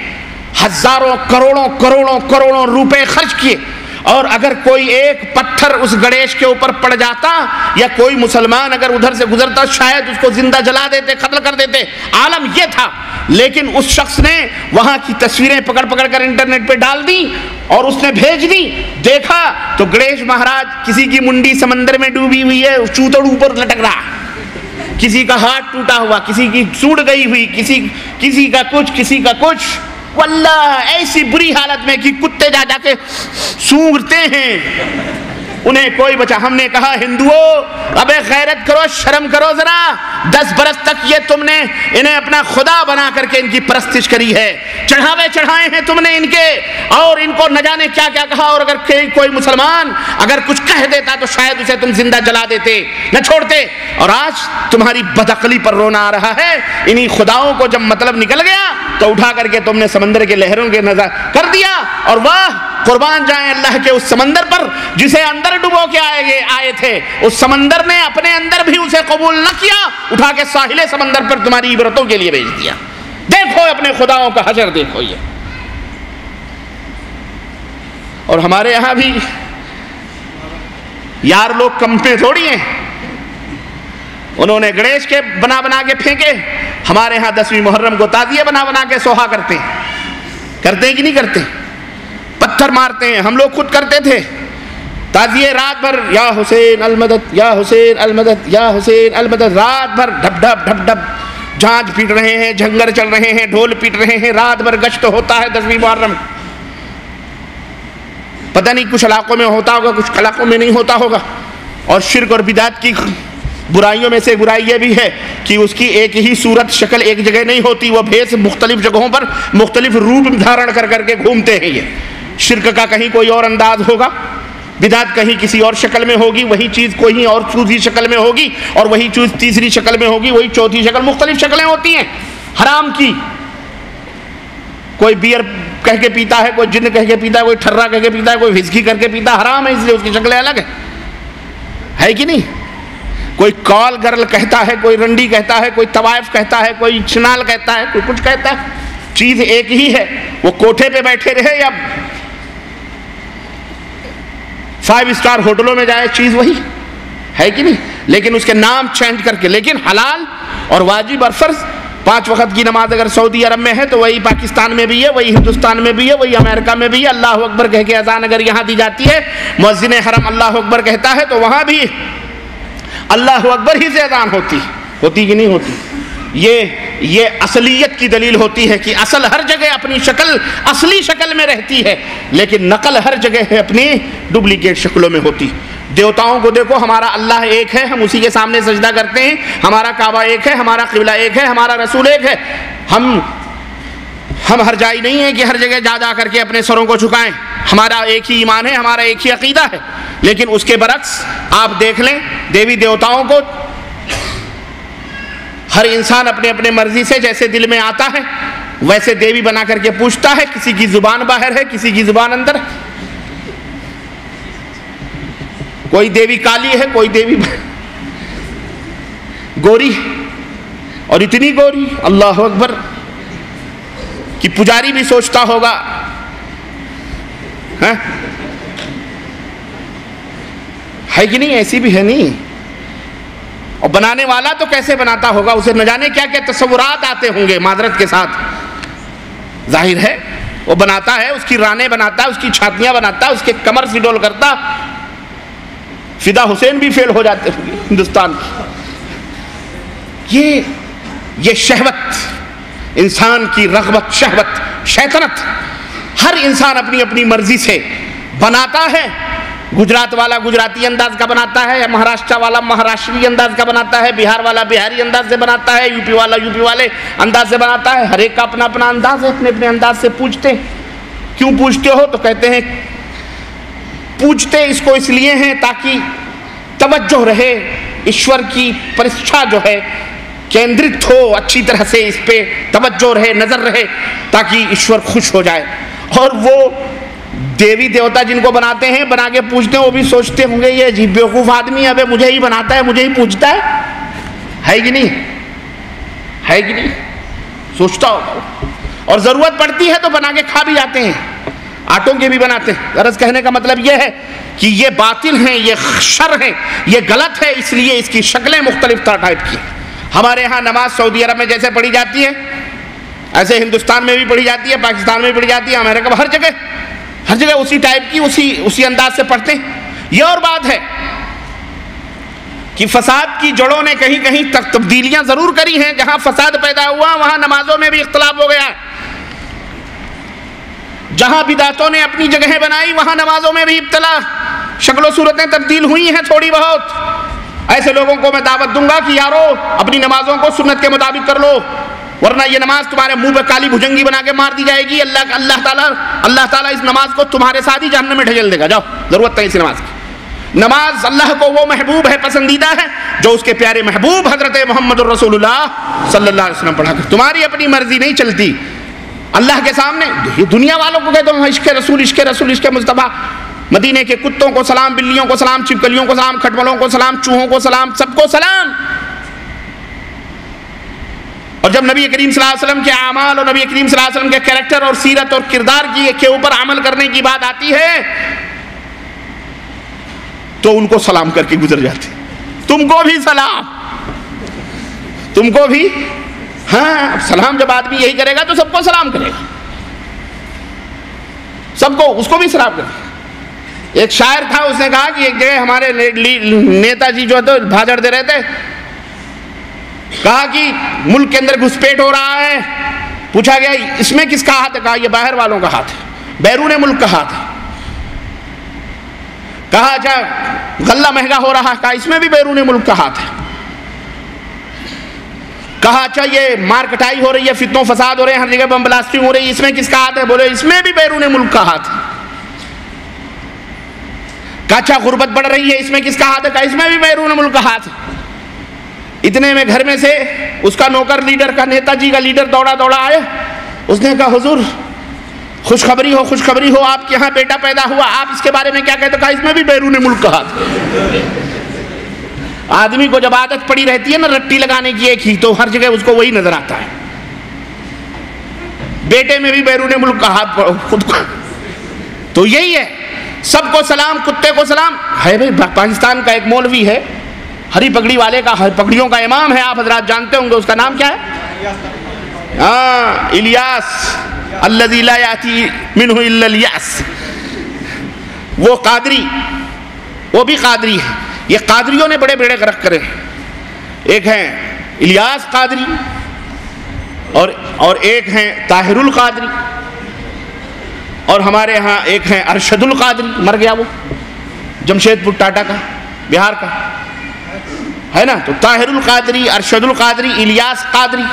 ہزاروں کروڑوں روپے خرچ کیے، اور اگر کوئی ایک پتھر اس گنیش کے اوپر پڑ جاتا یا کوئی مسلمان اگر ادھر سے گزرتا شاید اس کو زندہ جلا دیتے، قتل کر دیتے، عالم یہ تھا۔ لیکن اس شخص نے وہاں کی تصویریں پکڑ کر انٹرنیٹ پہ ڈال دی اور اس نے بھیج دی، دیکھا تو گنیش مہاراج کسی کی منڈی سمندر میں ڈوبی ہوئی ہے، چوتڑ اوپر لٹک رہا، کسی کا ہاتھ ٹوٹا ہوا، کسی کی سوڑ گئی ہوئی، کسی کا کچھ، واللہ ایسی بری حالت میں کہ کتے جا کے سونگتے ہیں، انہیں کوئی بچا۔ ہم نے کہا ہندوؤں ابے غیرت کرو، شرم کرو ذرا، 10 برس تک یہ تم نے انہیں اپنا خدا بنا کر کے ان کی پرستش کری ہے، چڑھائے ہیں تم نے ان کے، اور ان کو نہ جانے کیا کیا کہا، اور اگر کوئی مسلمان اگر کچھ کہہ دیتا تو شاید اسے تم زندہ جلا دیتے، نہ چھوڑتے، اور آج تمہاری بدعقلی پر رونا آ رہا ہے۔ انہی خداؤں کو جب مطلب نکل گیا تو اٹھا کر کے تم نے سمندر کے لہروں کے نظر کر دیا، اور واہ قربان جائیں اللہ کے اس سمندر پر جسے اندر ڈبو کے آئے تھے، اس سمندر نے اپنے اندر بھی اسے قبول نہ کیا، اٹھا کے ساحل سمندر پر تمہاری عبرتوں کے لیے بھیج دیا۔ دیکھو اپنے خداؤں کا حشر، دیکھو یہ۔ اور ہمارے یہاں بھی یار لوگ کم پہ تھوڑی ہیں، انہوں نے گنیش کے بنا کے پھینکے، ہمارے ہاں 10ویں محرم کو تعزیے بنا کے سوہا کرتے ہیں کہ نہیں کرتے؟ پتھر مارتے ہیں، ہم لوگ خود کرتے تھے تعزیے، رات بھر یا حسین المدد یا حسین المدد یا حسین المدد، رات بھر ڈھب جھانج پیٹ رہے ہیں، جھنگر چل رہے ہیں، ڈھول پیٹ رہے ہیں، رات بھر گشت ہوتا ہے 10ویں محرم۔ پتہ نہیں کچھ علاقوں میں ہوتا ہوگا، کچھ علاقوں میں نہیں ہوتا ہوگا۔ اور شرک اور بدعت کی برائیوں میں سے برائی یہ بھی ہے کہ اس کی ایک ہی صورت شکل ایک جگہ نہیں ہوتی، وہ بھیس مختلف جگہوں پر مختلف روپ دھارن کر کے گھومتے ہیں۔ یہ شرک کا کہیں کوئی اور انداز ہوگا، بدعت کہیں کسی اور شکل میں ہوگی، وہی چیز کوئی اور دوسری شکل میں ہوگی، اور وہی چیز تیسری شکل میں ہوگی، وہی چوتھی شکل، مختلف شکلیں ہوتی ہیں حرام کی۔ کوئی بیئر کہہ کے پیتا ہے، کوئی جن کہہ کے پیتا ہے، کوئی ٹھرا کہہ کے پیتا ہے، کوئی وhisky کر کے پیتا ہے، حرام ہے، اس لیے اس کی شکلیں الگ ہے کہ نہیں؟ کوئی کال گرل کہتا ہے، کوئی رنڈی کہتا ہے، کوئی طوائف کہتا ہے، کوئی چنال کہتا ہے، کوئی کچھ کہتا ہے، چیز ایک ہی ہے۔ وہ کوٹھے پہ بیٹھے رہے یا 5 اسٹار ہوٹلوں میں جائے، چیز وہی۔ ہے کہ نہیں؟ لیکن اس کے نام چینج کر کے. لیکن حلال اور واجب اور فرض 5 وقت کی نماز اگر سعودی عرب میں ہے تو وہی پاکستان میں بھی ہے, وہی ہندوستان میں بھی ہے, وہی امریکہ میں بھی ہے. اللہ اکبر کہہ کے اذان اگر یہاں دی جاتی ہے, مؤذن حرم اللہ اکبر کہتا ہے تو وہاں بھی اللہ اکبر ہی سے اذان ہوتی کہ نہیں ہوتی؟ یہ اصلیت کی دلیل ہوتی ہے کہ اصل ہر جگہ اپنی شکل اصلی شکل میں رہتی ہے, لیکن نقل ہر جگہ ہے اپنی ڈپلیکیٹ شکلوں میں ہوتی. دیوتاؤں کو دیکھو, ہمارا اللہ ایک ہے, ہم اسی کے سامنے سجدہ کرتے ہیں. ہمارا کعبہ ایک ہے, ہمارا قبلہ ایک ہے, ہمارا رسول ایک ہے. ہم ہر جائے نہیں ہے کہ ہر جگہ جا کر کے اپنے سروں کو جھکائیں. ہمارا ایک ہی ایمان ہے, ہمارا ایک ہی عقیدہ ہے. لیکن اس کے برعکس آپ دیکھ لیں, دیوی دیوتاؤں کو ہر انسان اپنے اپنے مرضی سے جیسے دل میں آتا ہے ویسے دیوی بنا کر کے پوچھتا ہے. کسی کی زبان باہر ہے, کسی کی زبان اندر ہے. کوئی دیوی کالی ہے, کوئی دیوی گوری, اور اتنی گوری اللہ اکبر کہ پجاری بھی سوچتا ہوگا ہے کہ نہیں, ایسی بھی ہے نہیں. اور بنانے والا تو کیسے بناتا ہوگا, اسے نہ جانے کیا کیا تصورات آتے ہوں گے معذرت کے ساتھ. ظاہر ہے وہ بناتا ہے, اس کی رانیں بناتا ہے, اس کی چھاتیاں بناتا ہے, اس کے کمر سے ڈول کرتا. فدا حسین بھی فیل ہو جاتے ہوں گے ہندوستان کی. یہ شہوت, انسان کی رغبت, شہوت, شیطنت, ہر انسان اپنی اپنی مرضی سے بناتا ہے. گجرات والا گجراتی انداز کا بناتا ہے, مہاراشٹر والا مہاراشٹری انداز کا بناتا ہے, بہار والا بہاری انداز سے بناتا ہے, یو پی والا یو پی والے انداز سے بناتا ہے. ہر ایک کا اپنا اپنا انداز ہے, اپنے اپنے انداز سے پوچھتے ہیں. کیوں پوچھتے ہو تو کہتے ہیں پوچھتے اس کو اس لیے ہیں تاکہ توجہ رہے, ایشور کی پرستھا جو ہے کیندرت ہو, اچھی طرح سے اس پہ توجہ رہے, نظر رہے, تاکہ ایشور خوش ہو جائے. اور وہ دیوی دیوتا جن کو بناتے ہیں, بنا کے پوچھتے ہیں, وہ بھی سوچتے ہوں گے یہ عجیب بیوقوف آدمی ابے مجھے ہی بناتا ہے, مجھے ہی پوچھتا ہے کہ نہیں, ہے کہ نہیں, سوچتا ہوگا. اور ضرورت پڑتی ہے تو بنا کے کھا بھی جاتے ہیں, آٹوں کے بھی بناتے ہیں. غرض کہنے کا مطلب یہ ہے کہ یہ باطل ہیں, یہ شر ہیں, یہ غلط ہے, اس لیے اس کی شکلیں مختلف ٹائپ کی. ہمارے ہاں نماز سعودی عرب میں جیسے پڑھی جاتی ہے ایسے ہندوستان میں بھی پڑھی جاتی ہے, پاکستان میں بھی پڑھی جاتی ہے, امریکہ میں, ہر جگہ اسی ٹائپ کی اسی انداز سے پڑھتے ہیں. یہ اور بات ہے کہ فساد کی جڑوں نے کہیں کہیں تک تبدیلیاں ضرور کری ہیں. جہاں فساد پیدا ہوا وہاں نمازوں میں بھی اختلاف ہو گیا. جہاں بدعتوں نے اپنی جگہیں بنائی وہاں نمازوں میں بھی ابتلا, شکل و صورتیں تبدیل ہوئی ہیں تھوڑی بہت. ایسے لوگوں کو میں دعوت دوں گا کہ یارو اپنی نمازوں کو سنت کے مطابق کر لو, ورنہ یہ نماز تمہارے منہ پہ کالی بھجنگی بنا کے مار دی جائے گی. اللہ تعالیٰ اس نماز کو تمہارے ساتھ ہی جہنم میں ڈھکیل دے گا. جاؤ, ضرورت نہیں اس نماز کی. نماز اللہ کو وہ محبوب ہے, پسندیدہ ہے جو اس کے پیارے محبوب حضرت محمد الرسول اللہ صلی اللہ علیہ وسلم پڑھا کر. تمہاری اپنی مرضی نہیں چلتی اللہ کے سامنے. دنیا والوں کو کہتے ہیں عشق رسول, عشق رسول, عشق مصطفیٰ. مدینے کے کتوں کو سلام, بلیوں کو سلام, چھپکلیوں کو سلام, کھٹملوں کو سلام, چوہوں کو سلام, سب کو سلام. اور جب نبی کریم صلی اللہ علیہ وسلم کے اعمال اور نبی کریم صلی اللہ علیہ وسلم کے کریکٹر اور سیرت اور کردار کے اوپر عمل کرنے کی بات آتی ہے تو ان کو سلام کر کے گزر جاتے. تم کو بھی سلام, تم کو بھی. ہاں, سلام جب آدمی یہی کرے گا تو سب کو سلام کرے گا, سب کو, اس کو بھی سلام کرے گا. ایک شاعر تھا, اس نے کہا کہ ایک جگہ ہمارے نیتا جی جو ہے بھاجڑ دے رہے تھے, کہا کہ ملک کے اندر گھسپیٹ ہو رہا ہے. پوچھا گیا اس میں کس کا ہاتھ ہے, کہا یہ باہر والوں کا ہاتھ ہے, بیرون ملک کا ہاتھ ہے. کہا اچھا غلہ مہنگا ہو رہا ہے, کہا اس میں بھی بیرون ملک کا ہاتھ ہے. کہا اچھا یہ مار کٹائی ہو رہی ہے, فتنوں فساد ہو رہے ہیں, ہر جگہ بم بلاسٹنگ ہو رہی ہے, اس میں کس کا ہاتھ ہے, بولے اس میں بھی بیرون ملک کا ہاتھ ہے. کہا اچھا غربت بڑھ رہی ہے, اس میں کس کا ہاتھ ہے, کہا اس میں بھی بیرون ملک کا ہاتھ ہے. اتنے میں گھر میں سے اس کا نوکر لیڈر کا, نیتا جی کا لیڈر دوڑا آیا. اس نے کہا حضور خوشخبری ہو, آپ کے یہاں بیٹا پیدا ہوا, آپ اس کے بارے میں کیا کہتے, کہا اس میں بھی بیرون ملک کا ہاتھ. آدمی کو جب عادت پڑی رہتی ہے نا رٹی لگانے کی ایک ہی, تو ہر جگہ اس کو وہی نظر آتا ہے. بیٹے میں بھی بیرون ملک کا ہاتھ خود کو. تو یہی ہے, سب کو سلام, کتے کو سلام. ہے بھائی, پاکستان کا ایک مولوی ہے, ہری پگڑی والے کا، ہری پگڑیوں کا امام ہے، آپ حضرات جانتے ہوں گے، اس کا نام کیا ہے؟ الیاس، الذی لا یاتی منہ الا الیاس، وہ قادری، وہ بھی قادری ہے۔ یہ قادریوں نے بڑے بیڑے غرق کرے، ایک ہیں الیاس قادری اور ایک ہیں طاہر القادری، اور ہمارے ہاں ایک ہیں ارشد القادری، مر گیا وہ، جمشید پور ٹاٹا کا، بہار کا ہے نا۔ تو طاہر القادری، ارشد القادری، الیاس قادری،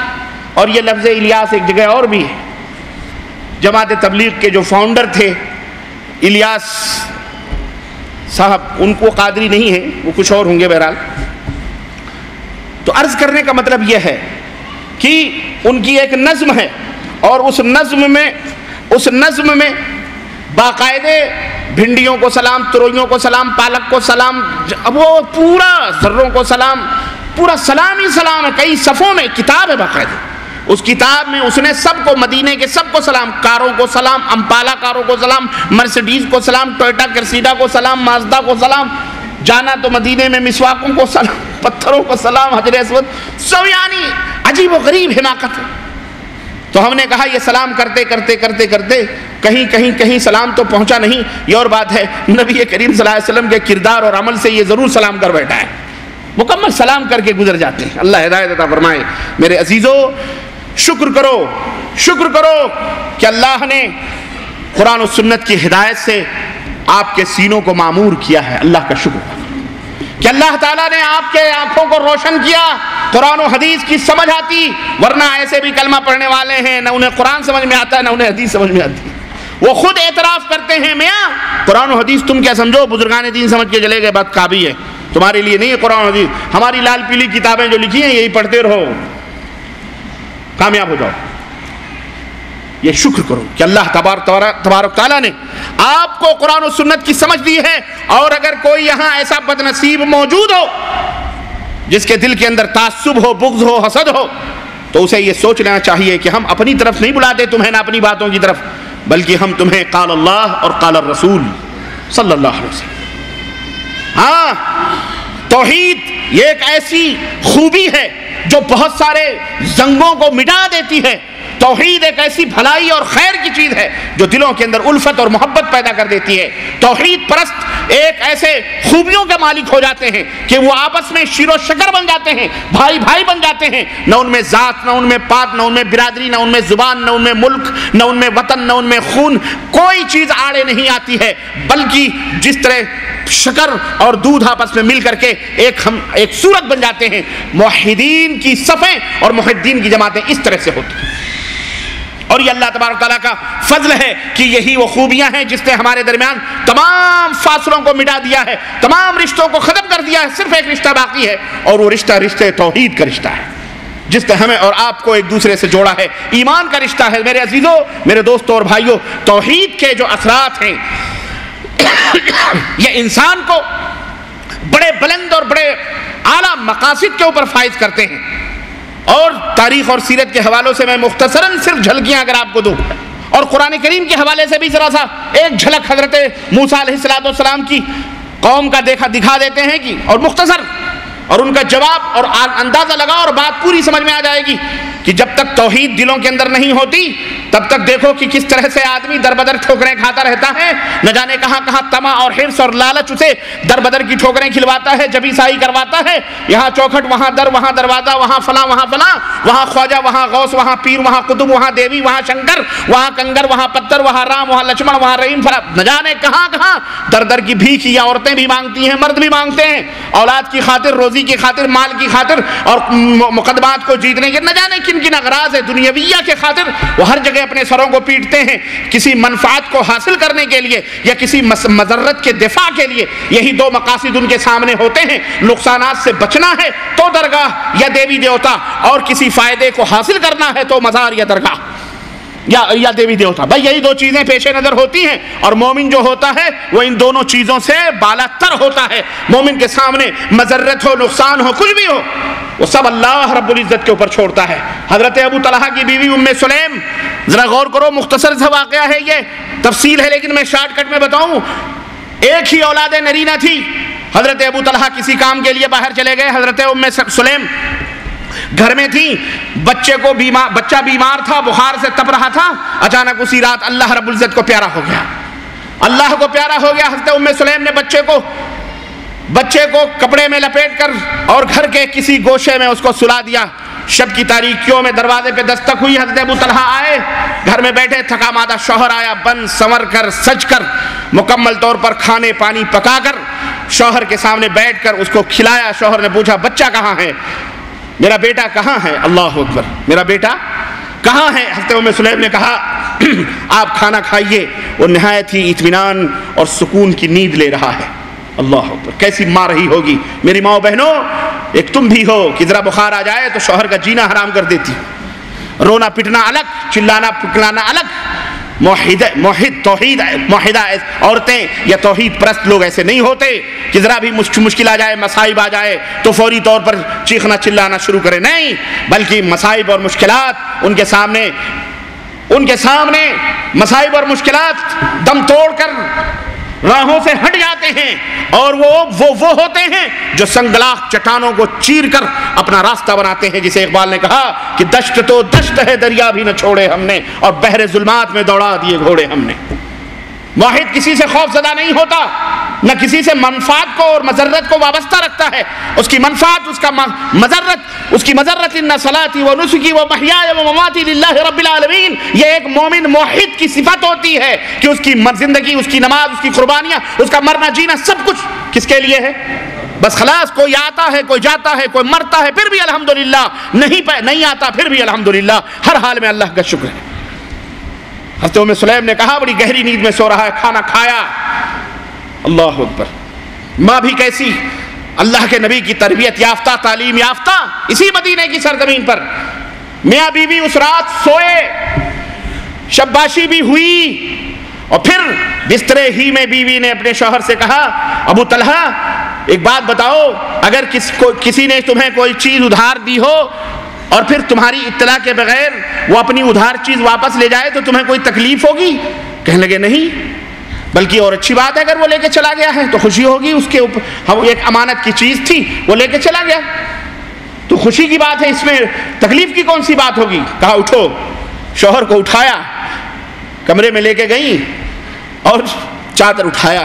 اور یہ لفظ الیاس ایک جگہ اور بھی ہے۔ جماعت تبلیغ کے جو فاؤنڈر تھے الیاس صاحب، ان کو قادری نہیں ہے، وہ کچھ اور ہوں گے بہرحال۔ تو عرض کرنے کا مطلب یہ ہے کہ ان کی ایک نظم ہے، اور اس نظم میں باقاعدے بھنڈیوں کو سلام، تروئیوں کو سلام، پالک کو سلام، وہ پورا ذروں کو سلام، پورا سلام ہی سلام ہے، کئی صفوں میں کتاب ہے باقاعدہ۔ اس کتاب میں اس نے سب کو، مدینے کے سب کو سلام، کاروں کو سلام، امپالا کاروں کو سلام، مرسیڈیز کو سلام، ٹویوٹا کرسیڈا کو سلام، مازدا کو سلام، جانا تو مدینے میں مسواکوں کو سلام، پتھروں کو سلام، حجر اسود، سب یعنی عجیب و غریب حماقت ہے۔ تو ہم نے کہا یہ سلام کرتے کرتے کرتے کرتے کہیں سلام تو پہنچا نہیں۔ یہ اور بات ہے، نبی کریم صلی اللہ علیہ وسلم کے کردار اور عمل سے یہ ضرور سلام کر بیٹھا ہے، مکمل سلام کر کے گزر جاتے ہیں۔ اللہ ہدایت عطا فرمائے۔ میرے عزیزو، شکر کرو کہ اللہ نے قرآن و سنت کی ہدایت سے آپ کے سینوں کو معمور کیا ہے۔ اللہ کا شکر کہ اللہ تعالیٰ نے آپ کے آنکھوں کو روشن کیا، قرآن و حدیث کی سمجھ آتی، ورنہ ایسے بھی کلمہ پڑھنے والے ہیں، نہ انہیں قرآن سمجھ میں آتا ہے، نہ انہیں حدیث سمجھ میں آتی۔ وہ خود اعتراف کرتے ہیں، میاں قرآن و حدیث تم کیا سمجھو، بزرگان دین سمجھ کے چلے گئے، بات کابی ہے، تمہارے لیے نہیں ہے قرآن و حدیث، ہماری لال پیلی کتابیں جو لکھی ہیں یہی پڑھتے رہو، کامیاب ہو جاؤ۔ یہ شکر کرو کہ اللہ تبارک تعالیٰ نے آپ کو قرآن و سنت کی سمجھ دی ہے، اور اگر کوئی یہاں ایسا بدنصیب موجود ہو جس کے دل کے اندر تعصب ہو، بغض ہو، حسد ہو، تو اسے یہ سوچ لینا چاہیے کہ ہم اپنی طرف نہیں بلاتے تمہیں، نہ اپنی باتوں کی طرف، بلکہ ہم تمہیں قال اللہ اور قال الرسول صلی اللہ علیہ وسلم۔ ہاں، توحید یہ ایک ایسی خوبی ہے جو بہت سارے زنگوں کو مٹا دیتی ہے۔ توحید ایک ایسی بھلائی اور خیر کی چیز ہے جو دلوں کے اندر الفت اور محبت پیدا کر دیتی ہے۔ توحید پرست ایک ایسے خوبیوں کے مالک ہو جاتے ہیں کہ وہ آپس میں شیر و شکر بن جاتے ہیں، بھائی بھائی بن جاتے ہیں، نہ ان میں ذات، نہ ان میں پات، نہ ان میں برادری، نہ ان میں زبان، نہ ان میں ملک، نہ ان میں وطن، نہ ان میں خون، کوئی چیز آڑے نہیں آتی ہے، بلکہ جس طرح شکر اور دودھ آپس میں مل کر کے ایک صورت بن جاتے ہیں۔ موحدین کی صفیں اور موحدین کی جماعتیں اس طرح سے ہوتی ہیں، اور یہ اللہ تبارک تعالیٰ کا فضل ہے کہ یہی وہ خوبیاں ہیں جس نے ہمارے درمیان تمام فاصلوں کو مٹا دیا ہے، تمام رشتوں کو ختم کر دیا ہے، صرف ایک رشتہ باقی ہے، اور وہ رشتہ توحید کا رشتہ ہے، جس نے ہمیں اور آپ کو ایک دوسرے سے جوڑا ہے، ایمان کا رشتہ ہے۔ میرے عزیزوں، میرے دوستوں اور بھائیوں، توحید کے جو اثرات ہیں یہ انسان کو بڑے بلند اور بڑے اعلیٰ مقاصد کے اوپر فائز کرتے ہیں، اور تاریخ اور سیرت کے حوالوں سے میں مختصراً صرف جھلکیاں اگر آپ کو دوں، اور قرآن کریم کے حوالے سے بھی ذرا سا ایک جھلک حضرت موسیٰ علیہ السلام کی قوم کا دکھا دیتے ہیں کہ، اور مختصر، اور ان کا جواب اور اندازہ لگا اور بات پوری سمجھ میں آ جائے گی کہ جب تک توحید دلوں کے اندر نہیں ہوتی تب تک دیکھو کہ کس طرح سے آدمی در بدر ٹھوکریں کھاتا رہتا ہے، نہ جانے کہاں کہاں طمع اور حرص اور لالچ اسے در بدر کی ٹھوکریں کھلواتا ہے، جبی سائی کرواتا ہے، یہاں چوکھٹ، وہاں در، وہاں دروازہ، وہاں فلاں، وہاں فلاں، وہاں خواجہ، وہاں غوث، وہاں پیر، وہاں قطب، وہاں دیوی، وہاں شنکر، وہاں کنگر، وہاں پتھر، وہاں رام، وہاں لچمن، وہاں رحیم، نہ جانے کہاں کہاں در در کی بھیک، یا عورتیں بھی مانگتی ہیں، مرد بھی مانگتے ہیں، اولاد کی خاطر، روزی کی خاطر، مال کی خاطر، اور مقدمات کو جیتنے کے نہ جانے کن کن اغراض دنیاویہ کے خاطر وہ ہر جگہ اپنے سروں کو پیٹتے ہیں، کسی منفعت کو حاصل کرنے کے لیے یا کسی مضرت کے دفاع کے لیے۔ یہی دو مقاصد ان کے سامنے ہوتے ہیں، نقصانات سے بچنا ہے تو درگاہ یا دیوی دیوتا، اور کسی فائدے کو حاصل کرنا ہے تو مزار یا درگاہ یا دیوی دیوتا، بھائی یہی دو چیزیں پیش نظر ہوتی ہیں، اور مومن جو ہوتا ہے وہ ان دونوں چیزوں سے بالا تر ہوتا ہے۔ مومن کے سامنے مضرت ہو، نقصان ہو، کچھ بھی ہو، وہ سب اللہ رب العزت کے اوپر چھوڑتا ہے۔ حضرت ابو طلحہ کی بیوی ام سلیم، ذرا غور کرو، مختصر سا واقعہ ہے، یہ تفصیل ہے لیکن میں شارٹ کٹ میں بتاؤں۔ ایک ہی اولاد نرینہ تھی، حضرت ابو طلحہ کسی کام کے لیے باہر چلے گئے، حضرت ام سلیم گھر میں تھی، بچہ بیمار تھا، بخار سے تپ رہا تھا، اچانک اسی رات اللہ رب العزت کو پیارا ہو گیا، اللہ کو پیارا ہو گیا۔ حضرت ام سلیم نے بچے کو کپڑے میں لپیٹ کر اور گھر کے کسی گوشے میں اس کو سلا دیا۔ شب کی تاریکیوں میں دروازے پہ دستک ہوئی، حضرت ابو طلحہ آئے، گھر میں بیٹھے، تھکا مادہ شوہر آیا، بن سنور کر سج کر مکمل طور پر کھانے پانی پکا کر شوہر کے سامنے بیٹھ کر اس کو کھلایا۔ شوہر نے پوچھا بچہ کہاں ہے، میرا بیٹا کہاں ہے؟ اللہ اکبر، میرا بیٹا کہاں ہے؟ حضرت ام سلیم نے کہا آپ کھانا کھائیے، وہ نہایت ہی اطمینان اور سکون کی نیند لے رہا ہے۔ اللہ اکبر، کیسی ماں رہی ہوگی میری ماں بہنوں، ایک تم بھی ہو کہ ذرا بخار آ جائے تو شوہر کا جینا حرام کر دیتی، رونا پٹنا الگ، چلانا پکلانا الگ۔ موحدہ عورتیں یا توحید پرست لوگ ایسے نہیں ہوتے کہ ذرا بھی مشکل آ جائے، مصائب آ جائے تو فوری طور پر چیخنا چلانا شروع کرے، نہیں، بلکہ مصائب اور مشکلات ان کے سامنے مصائب اور مشکلات دم توڑ کر راہوں سے ہٹ جاتے ہیں، اور وہ ہوتے ہیں جو سنگلاخ چٹانوں کو چیر کر اپنا راستہ بناتے ہیں، جسے اقبال نے کہا کہ دشت تو دشت ہے دریا بھی نہ چھوڑے ہم نے، اور بحر ظلمات میں دوڑا دیے گھوڑے ہم نے۔ واحد کسی سے خوف زدہ نہیں ہوتا، نہ کسی سے منفعت کو اور مضرت کو وابستہ رکھتا ہے، اس کی منفعت، اس کی مضرت ان صلاتی و نسکی و محیای و مماتی للہ رب العالمین، یہ ایک مومن موحد کی صفت ہوتی ہے کہ اس کی زندگی، اس کی نماز، اس کی قربانیاں، اس کا مرنا جینا سب کچھ کس کے لیے ہے؟ بس خلاص، کوئی آتا ہے، کوئی جاتا ہے، کوئی مرتا ہے، پھر بھی الحمدللہ، نہیں آتا پھر بھی الحمدللہ، ہر حال میں اللہ کا شکر ہے۔ حضرت ام سلیم نے کہا بڑی گہری نیند میں سو رہا ہے، کھانا کھایا۔ اللہ اکبر، ماں بھی کیسی، اللہ کے نبی کی تربیت یافتہ، تعلیم یافتہ، اسی مدینے کی سرزمین پر میاں بیوی اس رات سوئے، شباشی بھی ہوئی، اور پھر بسترے ہی میں بیوی نے اپنے شوہر سے کہا ابو طلحہ ایک بات بتاؤ، اگر کسی نے تمہیں کوئی چیز ادھار دی ہو اور پھر تمہاری اطلاع کے بغیر وہ اپنی ادھار چیز واپس لے جائے تو تمہیں کوئی تکلیف ہوگی؟ کہنے لگے نہیں، بلکہ اور اچھی بات ہے، اگر وہ لے کے چلا گیا ہے تو خوشی ہوگی، اس کے اوپر ایک امانت کی چیز تھی، وہ لے کے چلا گیا تو خوشی کی بات ہے، اس میں تکلیف کی کون سی بات ہوگی؟ کہا اٹھو، شوہر کو اٹھایا، کمرے میں لے کے گئی اور چادر اٹھایا،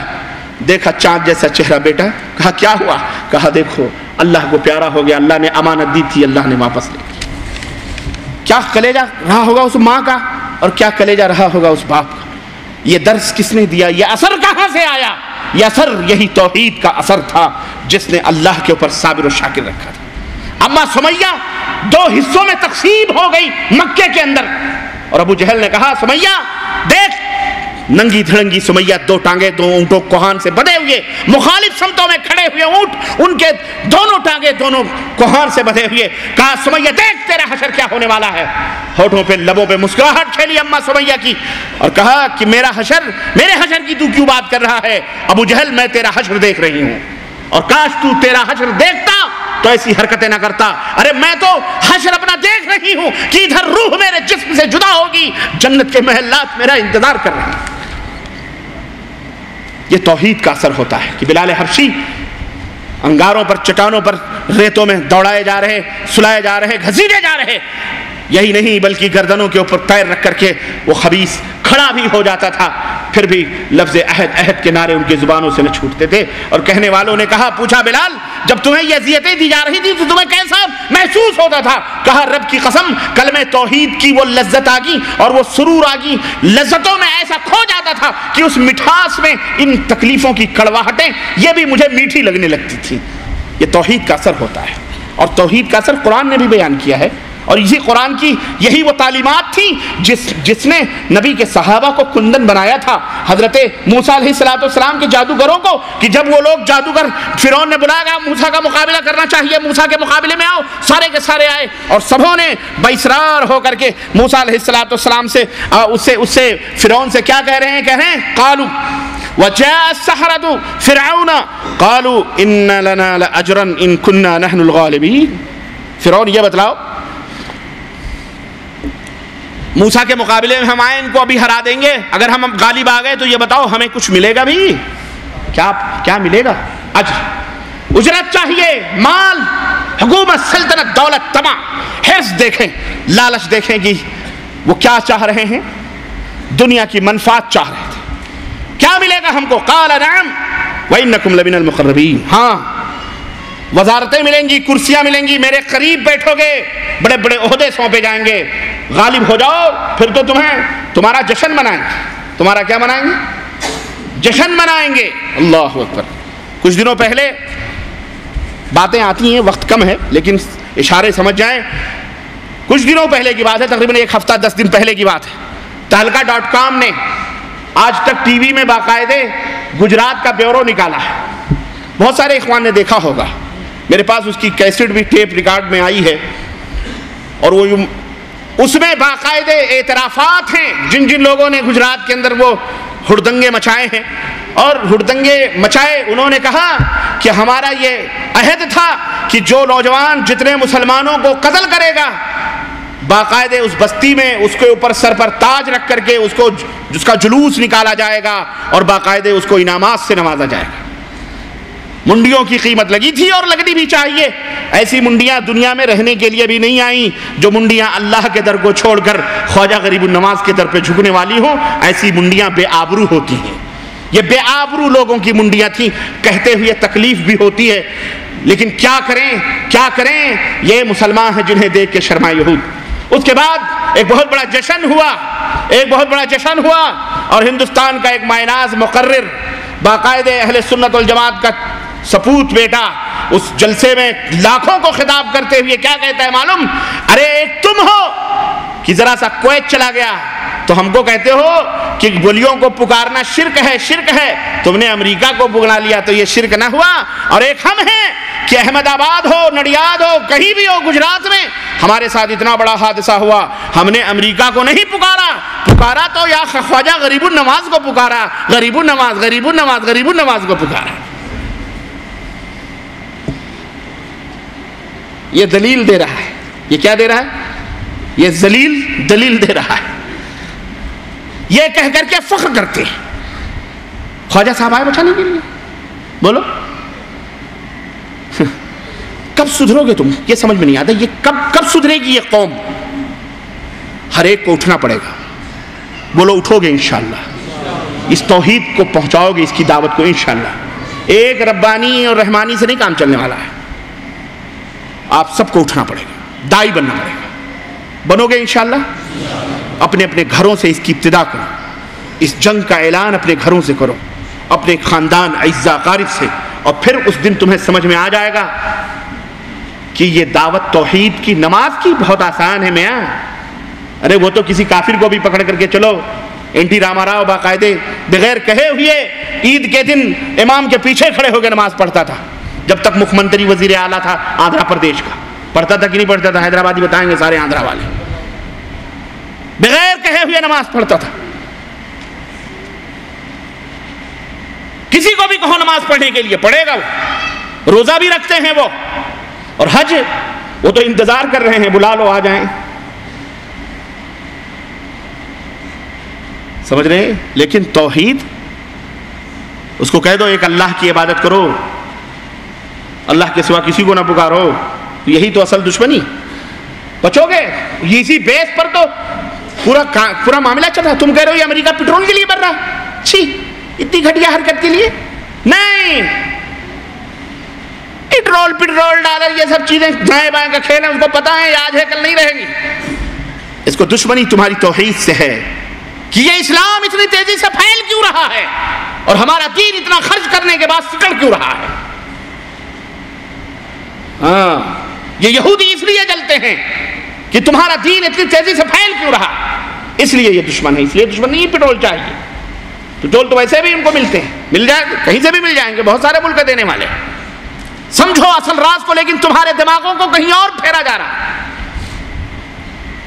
دیکھا چاند جیسا چہرہ بیٹا، کہا کیا ہوا؟ کہا دیکھو اللہ کو پیارا ہو گیا، اللہ نے امانت دی تھی، اللہ نے واپس لے لی۔ کیا کلیجہ رہا ہوگا اس ماں کا، اور کیا کلیجہ رہا ہوگا اس باپ کا۔ یہ درس کس نے دیا؟ یہ اثر کہاں سے آیا؟ یہ اثر یہی توحید کا اثر تھا جس نے اللہ کے اوپر صابر و شاکر رکھا تھا۔ اما سمیہ 2 حصوں میں تقسیم ہو گئی مکے کے اندر، اور ابو جہل نے کہا سمیہ دیکھ، ننگی دھڑنگی سمیہ، 2 ٹانگیں 2 اونٹوں کوہان سے بدھے ہوئے، مخالف سمتوں میں کھڑے ہوئے اونٹ، ان کے دونوں ٹانگیں دونوں کوہان سے بدھے ہوئے۔ کہا سمیہ دیکھ تیرا حشر کیا ہونے والا ہے۔ ہونٹوں پہ لبوں پہ مسکراہٹ کھیلی اما سمیہ کی، اور کہا کہ میرے حشر کی تو کیوں بات کر رہا ہے؟ ابو جہل میں تیرا حشر دیکھ رہی ہوں، اور کاش تو تیرا حشر دیکھتا تو ایسی حرکتیں نہ کرتا۔ ارے میں تو حشر اپنا دیکھ رہی ہوں کہ ادھر روح میرے جسم سے جدا ہوگی، جنت کے محلات میرا انتظار کر رہے ہیں۔ یہ توحید کا اثر ہوتا ہے کہ بلال حبشی انگاروں پر، چٹانوں پر، ریتوں میں دوڑائے جا رہے، سلائے جا رہے، گھسیٹے جا رہے، یہی نہیں بلکہ گردنوں کے اوپر پیر رکھ کر کے وہ خبیث کھڑا بھی ہو جاتا تھا، پھر بھی لفظ عہد عہد کے نعرے ان کی زبانوں سے نہ چھوٹتے تھے۔ اور کہنے والوں نے کہا، پوچھا بلال جب تمہیں یہ اذیتیں دی جا رہی تھی تو تمہیں کیسا محسوس ہوتا تھا؟ کہا رب کی قسم، کلمہ توحید کی وہ لذت آگی اور وہ سرور آگی، لذتوں میں ایسا کھو جاتا تھا کہ اس مٹھاس میں ان تکلیفوں کی کڑواہٹیں یہ بھی مجھے میٹھی لگنے لگتی تھی۔ یہ توحید کا اثر ہوتا ہے، اور توحید کا اثر قرآن نے بھی بیان کیا ہے، اور اسی قرآن کی یہی وہ تعلیمات تھی جس نے نبی کے صحابہ کو کندن بنایا تھا، حضرت موسیٰ علیہ السلام کے جادوگروں کو، کہ جب وہ لوگ جادوگر فرعون نے بلایا موسیٰ کا مقابلہ کرنا چاہیے، موسیٰ کے مقابلے میں آؤ، سارے کے سارے آئے، اور سبوں نے باصرار ہو کر کے موسیٰ علیہ السلام سے اس سے فرعون سے کیا کہہ رہے ہیں قالوا وجاء السحرة فرعون قالوا ان لنا لاجرا ان كنا نحن الغالبين۔ فرعون یہ بتلاؤ، موسیٰ کے مقابلے میں ہم آئے، ان کو ابھی ہرا دیں گے، اگر ہم غالب آ گئے تو یہ بتاؤ ہمیں کچھ ملے گا بھی؟ کیا ملے گا؟ اجر۔ اجرت چاہیے، مال، حکومت، سلطنت، دولت، طمع، حرص دیکھیں، لالچ دیکھیں کہ وہ کیا چاہ رہے ہیں، دنیا کی منفعت چاہ رہے تھے۔ کیا ملے گا ہم کو؟ قال نعم وانکم لمن المقربین، ہاں وزارتیں ملیں گی، کرسیاں ملیں گی، میرے قریب بیٹھو گے، بڑے بڑے عہدے سونپے جائیں گے، غالب ہو جاؤ پھر تو تمہارا جشن منائیں گے۔ تمہارا کیا منائیں گے؟ جشن منائیں گے۔ اللہ اکبر۔ کچھ دنوں پہلے، باتیں آتی ہیں، وقت کم ہے لیکن اشارے سمجھ جائیں، کچھ دنوں پہلے کی بات ہے، تقریباً 1 ہفتہ 10 دن پہلے کی بات ہے، تہلکہ.com نے آج تک ٹی وی میں باقاعدے گجرات کا بیورو نکالا ہے۔ بہت سارے اخوان نے دیکھا ہوگا، میرے پاس اس کی کیسٹ بھی ٹیپ ریکارڈ میں آئی ہے، اور وہ اس میں باقاعدے اعترافات ہیں جن جن لوگوں نے گجرات کے اندر وہ ہڑدنگے مچائے ہیں، اور ہڑدنگے مچائے انہوں نے کہا کہ ہمارا یہ عہد تھا کہ جو نوجوان جتنے مسلمانوں کو قتل کرے گا، باقاعدے اس بستی میں اس کے اوپر سر پر تاج رکھ کر کے اس کا جلوس نکالا جائے گا اور باقاعدے اس کو انعامات سے نوازا جائے گا۔ منڈیوں کی قیمت لگی تھی اور لگنی بھی چاہیے۔ ایسی منڈیاں دنیا میں رہنے کے لیے بھی نہیں آئیں جو منڈیاں اللہ کے در کو چھوڑ کر خواجہ غریب النواز کے در پہ جھکنے والی ہوں۔ ایسی منڈیاں بے آبرو ہوتی ہیں، یہ بے آبرو لوگوں کی منڈیاں تھیں، کہتے ہوئے تکلیف بھی ہوتی ہے، لیکن کیا کریں، یہ مسلمان ہیں جنہیں دیکھ کے شرمائے یہود۔ اس کے بعد ایک بہت بڑا جشن ہوا اور ہندوستان کا ایک مائناز مقرر، باقاعدے اہل سنت والجماعت کا سپوت بیٹا، اس جلسے میں لاکھوں کو خطاب کرتے ہوئے کیا کہتا ہے معلوم؟ ارے ایک تم ہو کہ ذرا سا کویت چلا گیا تو ہم کو کہتے ہو کہ گولیوں کو پکارنا شرک ہے، تم نے امریکہ کو بگلا لیا تو یہ شرک نہ ہوا؟ اور ایک ہم ہیں کہ احمد آباد ہو، نڈیاد ہو، کہیں بھی ہو گجرات میں ہمارے ساتھ اتنا بڑا حادثہ ہوا، ہم نے امریکہ کو نہیں پکارا تو یا خواجہ غریب النواز کو پکارا، غریب النواز کو پکارا۔ یہ دلیل دے رہا ہے، یہ کیا دے رہا ہے؟ یہ ذلیل دلیل دے رہا ہے، یہ کہہ کر کے فخر کرتے ہیں خواجہ صاحب آئے بچانے کے لیے۔ بولو کب سدھرو گے تم؟ یہ سمجھ میں نہیں آتا، یہ کب سدھرے گی یہ قوم؟ ہر ایک کو اٹھنا پڑے گا۔ بولو اٹھو گے انشاءاللہ، اس توحید کو پہنچاؤ گے، اس کی دعوت کو انشاءاللہ۔ ایک ربانی اور رحمانی سے نہیں کام چلنے والا ہے، آپ سب کو اٹھنا پڑے گا، دائی بننا پڑے گا۔ بنو گے انشاءاللہ؟ اپنے اپنے گھروں سے اس کی ابتدا کرو، اس جنگ کا اعلان اپنے گھروں سے کرو، اپنے خاندان اعزاء اقارب سے، اور پھر اس دن تمہیں سمجھ میں آ جائے گا کہ یہ دعوت توحید کی، نماز کی بہت آسان ہے میاں۔ ارے وہ تو کسی کافر کو بھی پکڑ کر کے چلو، این ٹی راما راؤ باقاعدے بغیر کہے ہوئے عید کے دن امام کے پیچھے کھڑے ہو کے نماز پڑھتا تھا، جب تک مکھ منتری وزیر اعلیٰ تھا آندھرا پردیش کا۔ پڑھتا تھا کہ نہیں پڑھتا تھا؟ حیدرآبادی بتائیں گے سارے آندھرا والے، بغیر کہے ہوئے نماز پڑھتا تھا۔ کسی کو بھی کہو نماز پڑھنے کے لیے پڑھے گا، وہ روزہ بھی رکھتے ہیں وہ، اور حج وہ تو انتظار کر رہے ہیں، بلا لو آ جائیں۔ سمجھ رہے ہیں؟ لیکن توحید، اس کو کہہ دو ایک اللہ کی عبادت کرو، اللہ کے سوا کسی کو نہ پکارو، یہی تو اصل دشمنی۔ بچو گے اسی بیس پر تو پورا معاملہ چل رہا ہے۔ تم کہہ رہے ہو یہ امریکہ پٹرول کے لیے بن رہا، چھی اتنی گھٹیا حرکت کے لیے نہیں۔ پٹرول ڈالر یہ سب چیزیں دائیں بائیں کا کھیل ہے، اس کو پتا ہے آج ہے کل نہیں رہے گی۔ اس کو دشمنی تمہاری توحید سے ہے کہ یہ اسلام اتنی تیزی سے پھیل کیوں رہا ہے اور ہمارا دین اتنا خرچ کرنے کے بعد سکڑ کیوں رہا ہے۔ ہاں یہ یہودی اس لیے جلتے ہیں کہ تمہارا دین اتنی تیزی سے پھیل کیوں رہا، اس لیے یہ دشمن ہے۔ اس لیے دشمن نہیں، پٹرول چاہیے، پٹرول تو ویسے بھی ان کو ملتے ہیں، مل جائے کہیں سے بھی مل جائیں گے، بہت سارے ملک دینے والے۔ سمجھو اصل راز کو، لیکن تمہارے دماغوں کو کہیں اور پھیرا جا رہا ہے۔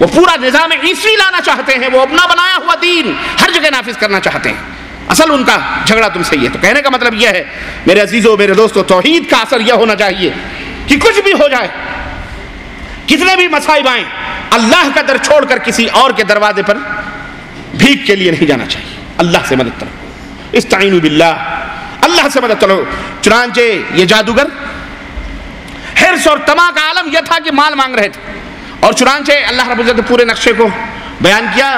وہ پورا نظام عیسوی لانا چاہتے ہیں، وہ اپنا بنایا ہوا دین ہر جگہ نافذ کرنا چاہتے ہیں۔ اصل ان کا جھگڑا تم سے یہ ہے۔ تو کہنے کا مطلب یہ ہے میرے عزیزوں، میرے دوستوں، توحید کا اثر یہ ہونا چاہیے کہ کچھ بھی ہو جائے، کتنے بھی مصائب آئیں، اللہ کا در چھوڑ کر کسی اور کے دروازے پر بھیک کے لیے نہیں جانا چاہیے۔ اللہ سے مدد کرو، استعینوا باللہ، اللہ سے مدد کرو۔ چنانچہ یہ جادوگر حرص اور طمع کا عالم یہ تھا کہ مال مانگ رہے تھے. اور چنانچہ اللہ رب العزت نے پورے نقشے کو بیان کیا.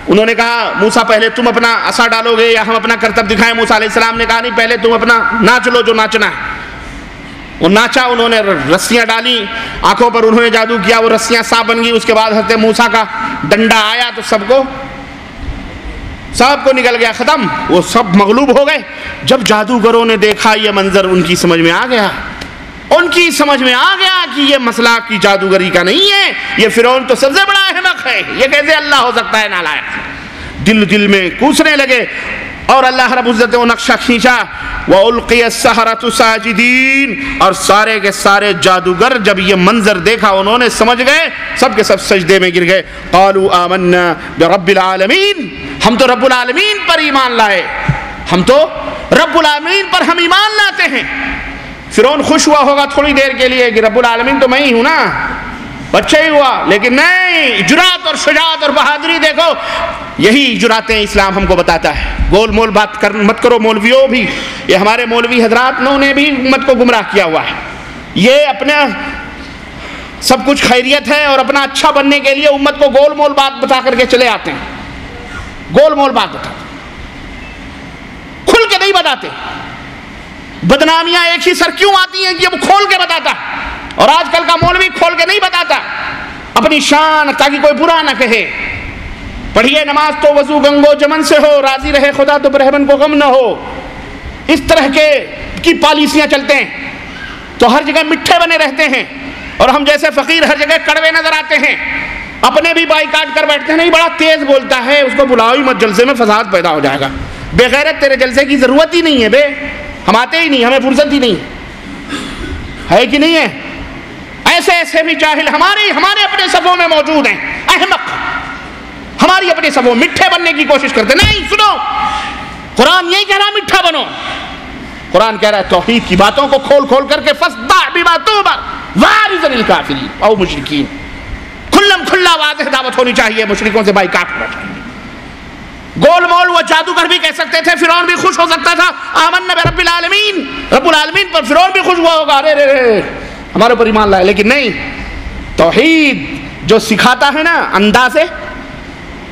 انہوں نے کہا موسیٰ پہلے تم اپنا عصا ڈالو گے یا ہم اپنا کرتب دکھائیں؟ موسیٰ علیہ السلام نے کہا نہیں، پہلے تم اپنا ناچ لو جو ناچنا ہے. وہ ناچا، انہوں نے رسیاں ڈالی آنکھوں پر، انہوں نے جادو کیا، وہ رسیاں صاف بن گئی. اس کے بعد حضرت موسیٰ کا ڈنڈا آیا تو سب کو نکل گیا، ختم. وہ سب مغلوب ہو گئے. جب جادوگروں نے دیکھا یہ منظر، ان کی سمجھ میں آ گیا کہ یہ مسئلہ کی جادوگری کا نہیں ہے، یہ فرعون تو سب سے بڑا احمق ہے، یہ کیسے اللہ ہو سکتا ہے نالائق. دل میں کوسنے لگے اور اللہ رب العزت نے وہ نقشہ کھینچا. وَأُلْقِيَ السَّحَرَةُ سَاجِدِينَ، اور سارے کے سارے جادوگر جب یہ منظر دیکھا انہوں نے سمجھ گئے، سب کے سب سجدے میں گر گئے. قَالُوا آمَنَّا بِرَبِّ الْعَالَمِينَ، ہم تو رب العالمین پر ایمان لائے، ہم ایمان لاتے ہیں. فرعون خوش ہوا ہوگا تھوڑی دیر کے لیے کہ رب العالمین تو میں ہی ہوں نا، بچہ ہی ہوا، لیکن نہیں، جرات اور شجاعت اور بہادری دیکھو. یہی جراتیں اسلام ہم کو بتاتا ہے. گول مول بات مت کرو مولویوں بھی، یہ ہمارے مولوی حضرات نے بھی امت کو گمراہ کیا ہوا ہے. یہ اپنا سب کچھ خیریت ہے اور اپنا اچھا بننے کے لیے امت کو گول مول بات بتا کر کے چلے آتے ہیں. گول مول بات بتاتے، کھل کے نہیں بتاتے. بدنامیاں ایک ہی سر کیوں آتی ہیں کہ وہ کھول کے بتاتا، اور آج کل کا مولوی کھول کے نہیں بتاتا اپنی شان تاکہ کوئی برا نہ کہے. پڑھیے نماز تو وضو گنگو جمن سے ہو، راضی رہے خدا تو برہمن کو غم نہ ہو. اس طرح کی پالیسیاں چلتے ہیں تو ہر جگہ مٹھے بنے رہتے ہیں، اور ہم جیسے فقیر ہر جگہ کڑوے نظر آتے ہیں. اپنے بھی بائیکاٹ کر بیٹھتے ہیں، نہیں بڑا تیز بولتا ہے، اس کو بلاؤ ہی مت، جلسے میں فساد پیدا ہو جائے گا. بے غیرت، تیرے جلسے کی ضرورت ہی نہیں ہے بے، ہم آتے ہی نہیں، ہمیں فرصت ہی نہیں ہے کہ نہیں ہے. ایسے بھی جاہل ہمارے اپنے صفوں میں موجود ہیں، احمق ہماری اپنے صفوں مٹھے بننے کی کوشش کرتے. نہیں، سنو، قرآن یہی کہہ رہا مٹھا بنو. قرآن کہہ رہا ہے توحید کی باتوں کو کھول کر کے فَاسْدَعْ بِمَا تُؤْمَرُ وَأَعْرِضْ عَنِ الْكَافِرِينَ او مشرکین. کھلا واضح دعوت ہونی چاہیے، مشرکوں سے بائیکاٹ ہونا چاہیے. گول مول وہ جادوگر بھی کہہ سکتے تھے، فرعون بھی خوش ہو سکتا تھا. آمنا برب العالمین، رب العالمین پر فرعون بھی خوش ہوا ہوگا، ارے ہمارے اوپر ایمان لائے. لیکن نہیں، توحید جو سکھاتا ہے نا اندازے،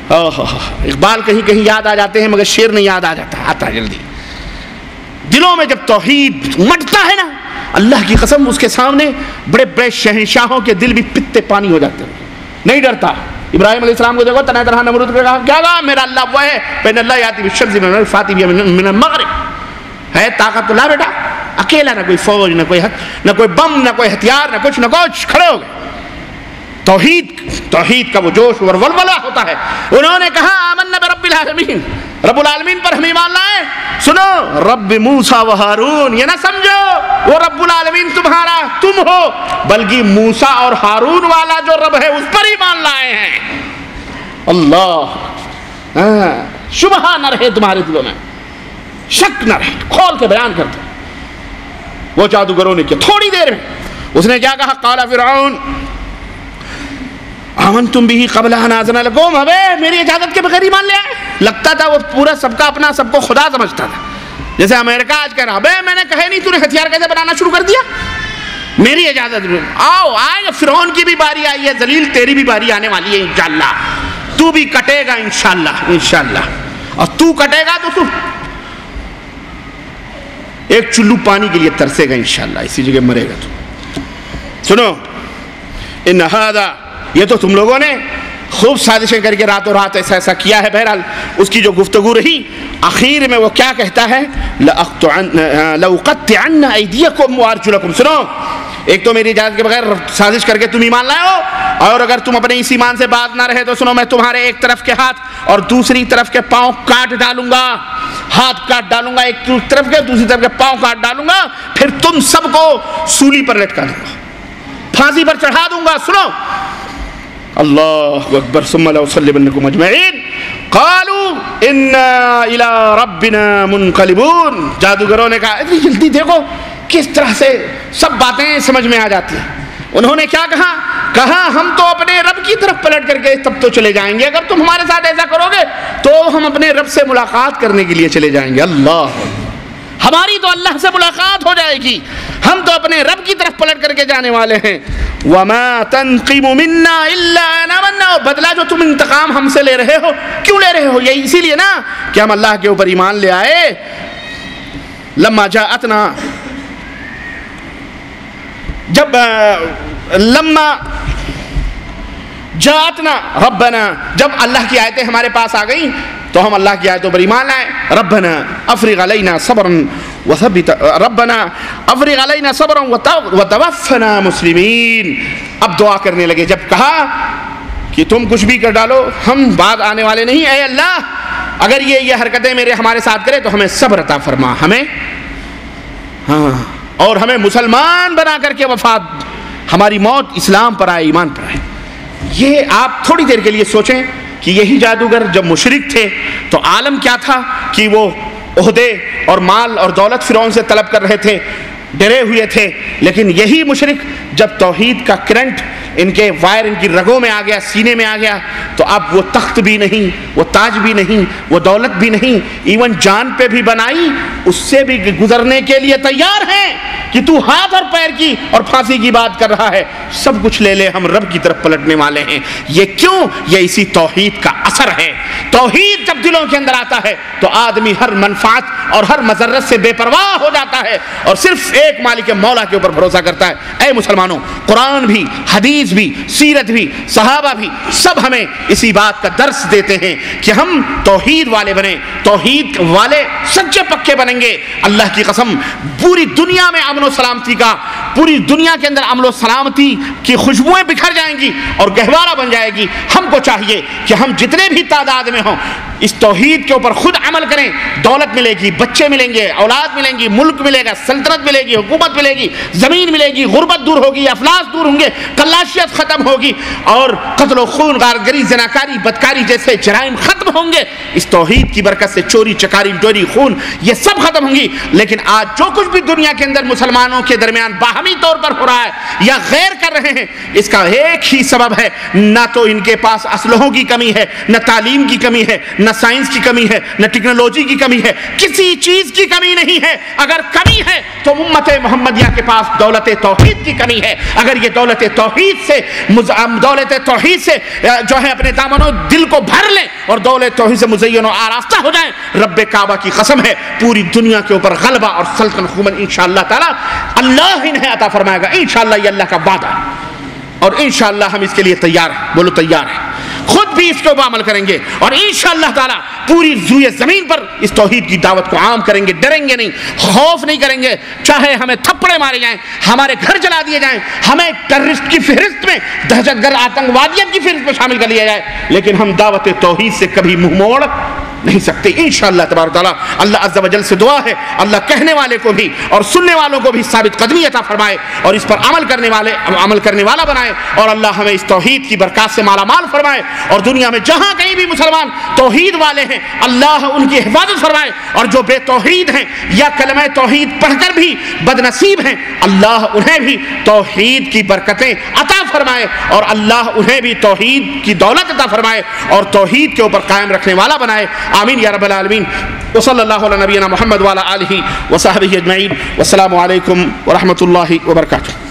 اقبال کہیں یاد آ جاتے ہیں مگر شعر نہیں یاد آتا جلدی. دلوں میں جب توحید مٹتا ہے نا، اللہ کی قسم اس کے سامنے بڑے بڑے شہنشاہوں کے دل بھی پتے پانی ہو جاتے ہیں. نہیں ڈرتا. ابراہیم علیہ السلام کو دیکھو، طرح نمرود کو کہا کیا کہا، میرا اللہ وہ ہے بین اللہ یاتی بالشمس من الفاتی من المغرب. ہے طاقت اللہ بیٹا، اکیلا، نہ کوئی فوج، نہ کوئی بم، نہ کوئی ہتھیار، نہ کچھ، کھڑے ہو گئے. توحید کا وہ جوش اور ولولہ ہوتا ہے. انہوں نے کہا آمنا برب العالمین، رب العالمین پر ہم ایمان لائے. سنو، رب موسیٰ و ہارون، یہ نہ سمجھو وہ رب العالمین تمہارا تم ہو، بلکہ موسیٰ اور ہارون والا جو رب ہے اس پر ایمان لائے ہیں. اللہ، شبہ نہ رہے تمہارے دلوں میں، شک نہ رہے، کھول کے بیان کرتے. وہ جادوگروں نے کیا، تھوڑی دیر میں اس نے کیا کہا، قال فرعون آمنتم به قبل ان آذن لکم، ابے میری اجازت کے بغیر ایمان لے آئے. لگتا تھا وہ پورا سب کا اپنا، سب کو خدا سمجھتا تھا. جیسے امریکہ آج کہہ رہا، ابے میں نے کہے نہیں، تو نے ہتھیار کیسے بنانا شروع کر دیا، میری اجازت. آؤ آئے، فرعون کی بھی باری آئی ہے ذلیل، تیری بھی باری آنے والی ہے انشاءاللہ. تو بھی کٹے گا انشاءاللہ. اور تو کٹے گا تو ایک چلو پانی کے لیے ترسے گا انشاءاللہ، اسی جگہ مرے گا تو. سنو، ان ھذا، یہ تو تم لوگوں نے خوب سازشیں کر کے راتوں رات ایسا کیا ہے. بہرحال اس کی جو گفتگو رہی، آخر میں وہ کیا کہتا ہے، لَأُقَطِّعَنَّ أَيْدِيَكُمْ وَأَرْجُلَكُمْ. سنو، ایک تو میری اجازت کے بغیر سازش کر کے تم ایمان لائے ہو، اور اگر تم اپنے اس ایمان سے باز نہ رہے تو سنو، میں تمہارے ایک طرف کے ہاتھ اور دوسری طرف کے پاؤں کاٹ ڈالوں گا. ہاتھ کاٹ ڈالوں گا ایک طرف کے، دوسری طرف کے پاؤں کاٹ ڈالوں گا، پھر تم سب کو سولی پر لٹکا دوں گا، پھانسی پر چڑھا دوں گا. سنو، اللہ اکبر، ثم لأصلبنکم اجمعین قالوا انا الی ربنا منقلبون. جادوگروں نے کہا، اتنی جلدی دیکھو کس طرح سے سب باتیں سمجھ میں آ جاتی ہیں. انہوں نے کیا کہا ہم تو اپنے رب کی طرف پلٹ کر کے تب تو چلے جائیں گے، اگر تم ہمارے ساتھ ایسا کرو گے تو ہم اپنے رب سے ملاقات کرنے کے لیے چلے جائیں گے. اللہ ہماری تو اللہ سے ملاقات ہو جائے گی، ہم تو اپنے رب کی طرف پلٹ کر کے جانے والے ہیں۔ وَمَا تَنْقِمُ مِنَّا إِلَّا أَنْ آمَنَّا، بدلہ جو تم انتقام ہم سے لے رہے ہو، کیوں لے رہے ہو؟ یہ اسی لیے نا کہ ہم اللہ کے اوپر ایمان لے آئے۔ لما جاءتنا، لما جاءتنا ربنا، جب اللہ کی آیتیں ہمارے پاس آ گئیں تو ہم اللہ کی آیتوں پر ایمان لائے۔ ربنا افرغ علینا صبرا وثبت، ربنا افرغ علینا صبرا وتوفنا مسلمین۔ اب دعا کرنے لگے، جب کہا کہ تم کچھ بھی کر ڈالو ہم بعد آنے والے نہیں، اے اللہ اگر یہ حرکتیں ہمارے ساتھ کرے تو ہمیں صبر عطا فرما، ہمیں اور ہمیں مسلمان بنا کر کے وفات، ہماری موت اسلام پر آئے، ایمان پر آئے۔ یہ آپ تھوڑی دیر کے لیے سوچیں کہ یہی جادوگر جب مشرک تھے تو عالم کیا تھا کہ وہ عہدے اور مال اور دولت فرعون سے طلب کر رہے تھے، ڈرے ہوئے تھے، لیکن یہی مشرک جب توحید کا کرنٹ ان کے وائر ان کی رگوں میں آ گیا، سینے میں آ گیا، تو اب وہ تخت بھی نہیں، وہ تاج بھی نہیں، وہ دولت بھی نہیں، ایون جان پہ بھی بنائی اس سے بھی گزرنے کے لیے تیار ہیں کہ تو ہاتھ اور پیر کی اور پھانسی کی بات کر رہا ہے، سب کچھ لے لے، ہم رب کی طرف پلٹنے والے ہیں۔ یہ کیوں؟ یہ اسی توحید کا اثر ہے۔ توحید جب دلوں کے اندر آتا ہے تو آدمی ہر منفعت اور ہر مضرت سے بے پرواہ ہو جاتا ہے اور صرف ایک مالک مولا کے اوپر بھروسہ کرتا ہے۔ اے مسلمانوں، قرآن بھی، حدیث بھی، سیرت بھی، صحابہ بھی، سب ہمیں اسی بات کا درس دیتے ہیں کہ ہم توحید والے بنیں، توحید والے سچے پکے بنیں گے۔ اللہ کی قسم، پوری دنیا میں امن و سلامتی کا، پوری دنیا کے اندر امن و سلامتی کی خوشبوئیں بکھر جائیں گی اور گہوارہ بن جائے گی۔ ہم کو چاہیے کہ ہم جتنے بھی تعداد میں ہوں اس توحید کے اوپر خود عمل کریں۔ دولت ملے گی، بچے ملیں گے، اولاد ملیں گی، ملک ملے گا، سلطنت ملے گی، حکومت ملے گی، زمین ملے گی، غربت دور ہوگی، افلاس دور ہوں گے، کلاشیت ختم ہوگی اور قتل و خون، غارتگری، زناکاری، بدکاری جیسے جرائم ختم ہوں گے اس توحید کی برکت سے۔ چوری، چکاری، ڈوری، خون، یہ سب ختم ہوں گی۔ لیکن آج جو کچھ بھی دنیا کے اندر مسلمانوں کے درمیان باہمی طور پر ہو رہا ہے یا غیر کر رہے ہیں، اس کا ایک ہی سبب ہے، نہ تو ان کے پاس اسلحوں کی کمی ہے، نہ تعلیم کی کمی ہے، نہ سائنس کی کمی ہے، نہ ٹیکنالوجی کی کمی ہے، کسی چیز کی کمی نہیں ہے۔ اگر کمی ہے تو امت محمدیہ کے پاس دولت توحید کی کمی ہے۔ اگر یہ دولت توحید سے جو ہے اپنے دامنوں دل کو بھر لیں اور دولت توحید سے مزین و آراستہ ہو جائیں، رب کعبہ کی قسم ہے پوری دنیا کے اوپر غلبہ اور سلطنت حکومت انشاءاللہ تعالی اللہ انہیں عطا فرمائے گا۔ انشاءاللہ یہ اللہ کا وعدہ ہے اور انشاءاللہ ہم اس کے لیے تیار ہیں۔ بولو تیار ہیں، خود بھی اس کے اوپر عمل کریں گے اور انشاءاللہ تعالی پوری روئے زمین پر اس توحید کی دعوت کو عام کریں گے۔ ڈریں گے نہیں، خوف نہیں کریں گے، چاہے ہمیں تھپڑے مارے جائیں، ہمارے گھر جلا دیے جائیں، ہمیں ٹیررسٹ کی فہرست میں، دہشت گرد، آتنکوادیت کی فہرست میں شامل کر لیا جائے، لیکن ہم دعوت توحید سے کبھی منہ موڑ نہیں سکتے انشاءاللہ تبارک تعالی۔ اللہ عز و جل سے دعا ہے اللہ کہنے والے کو بھی اور سننے والوں کو بھی ثابت قدمی عطا فرمائے اور اس پر عمل کرنے والا بنائے، اور اللہ ہمیں اس توحید کی برکات سے مالا مال فرمائے، اور دنیا میں جہاں کہیں بھی مسلمان توحید والے ہیں اللہ ان کی حفاظت فرمائے، اور جو بے توحید ہیں یا کلمہ توحید پڑھ کر بھی بد نصیب ہیں اللہ انہیں بھی توحید کی برکتیں عطا فرمائے، اور اللہ انہیں بھی توحید کی دولت عطا فرمائے اور توحید کے اوپر قائم رکھنے والا بنائے۔ آمین یا رب العالمین۔ وصلی اللہ علی نبینا محمد وعلی آلہ وصحبہ اجمعین۔ والسلام علیکم ورحمۃ اللہ وبرکاتہ۔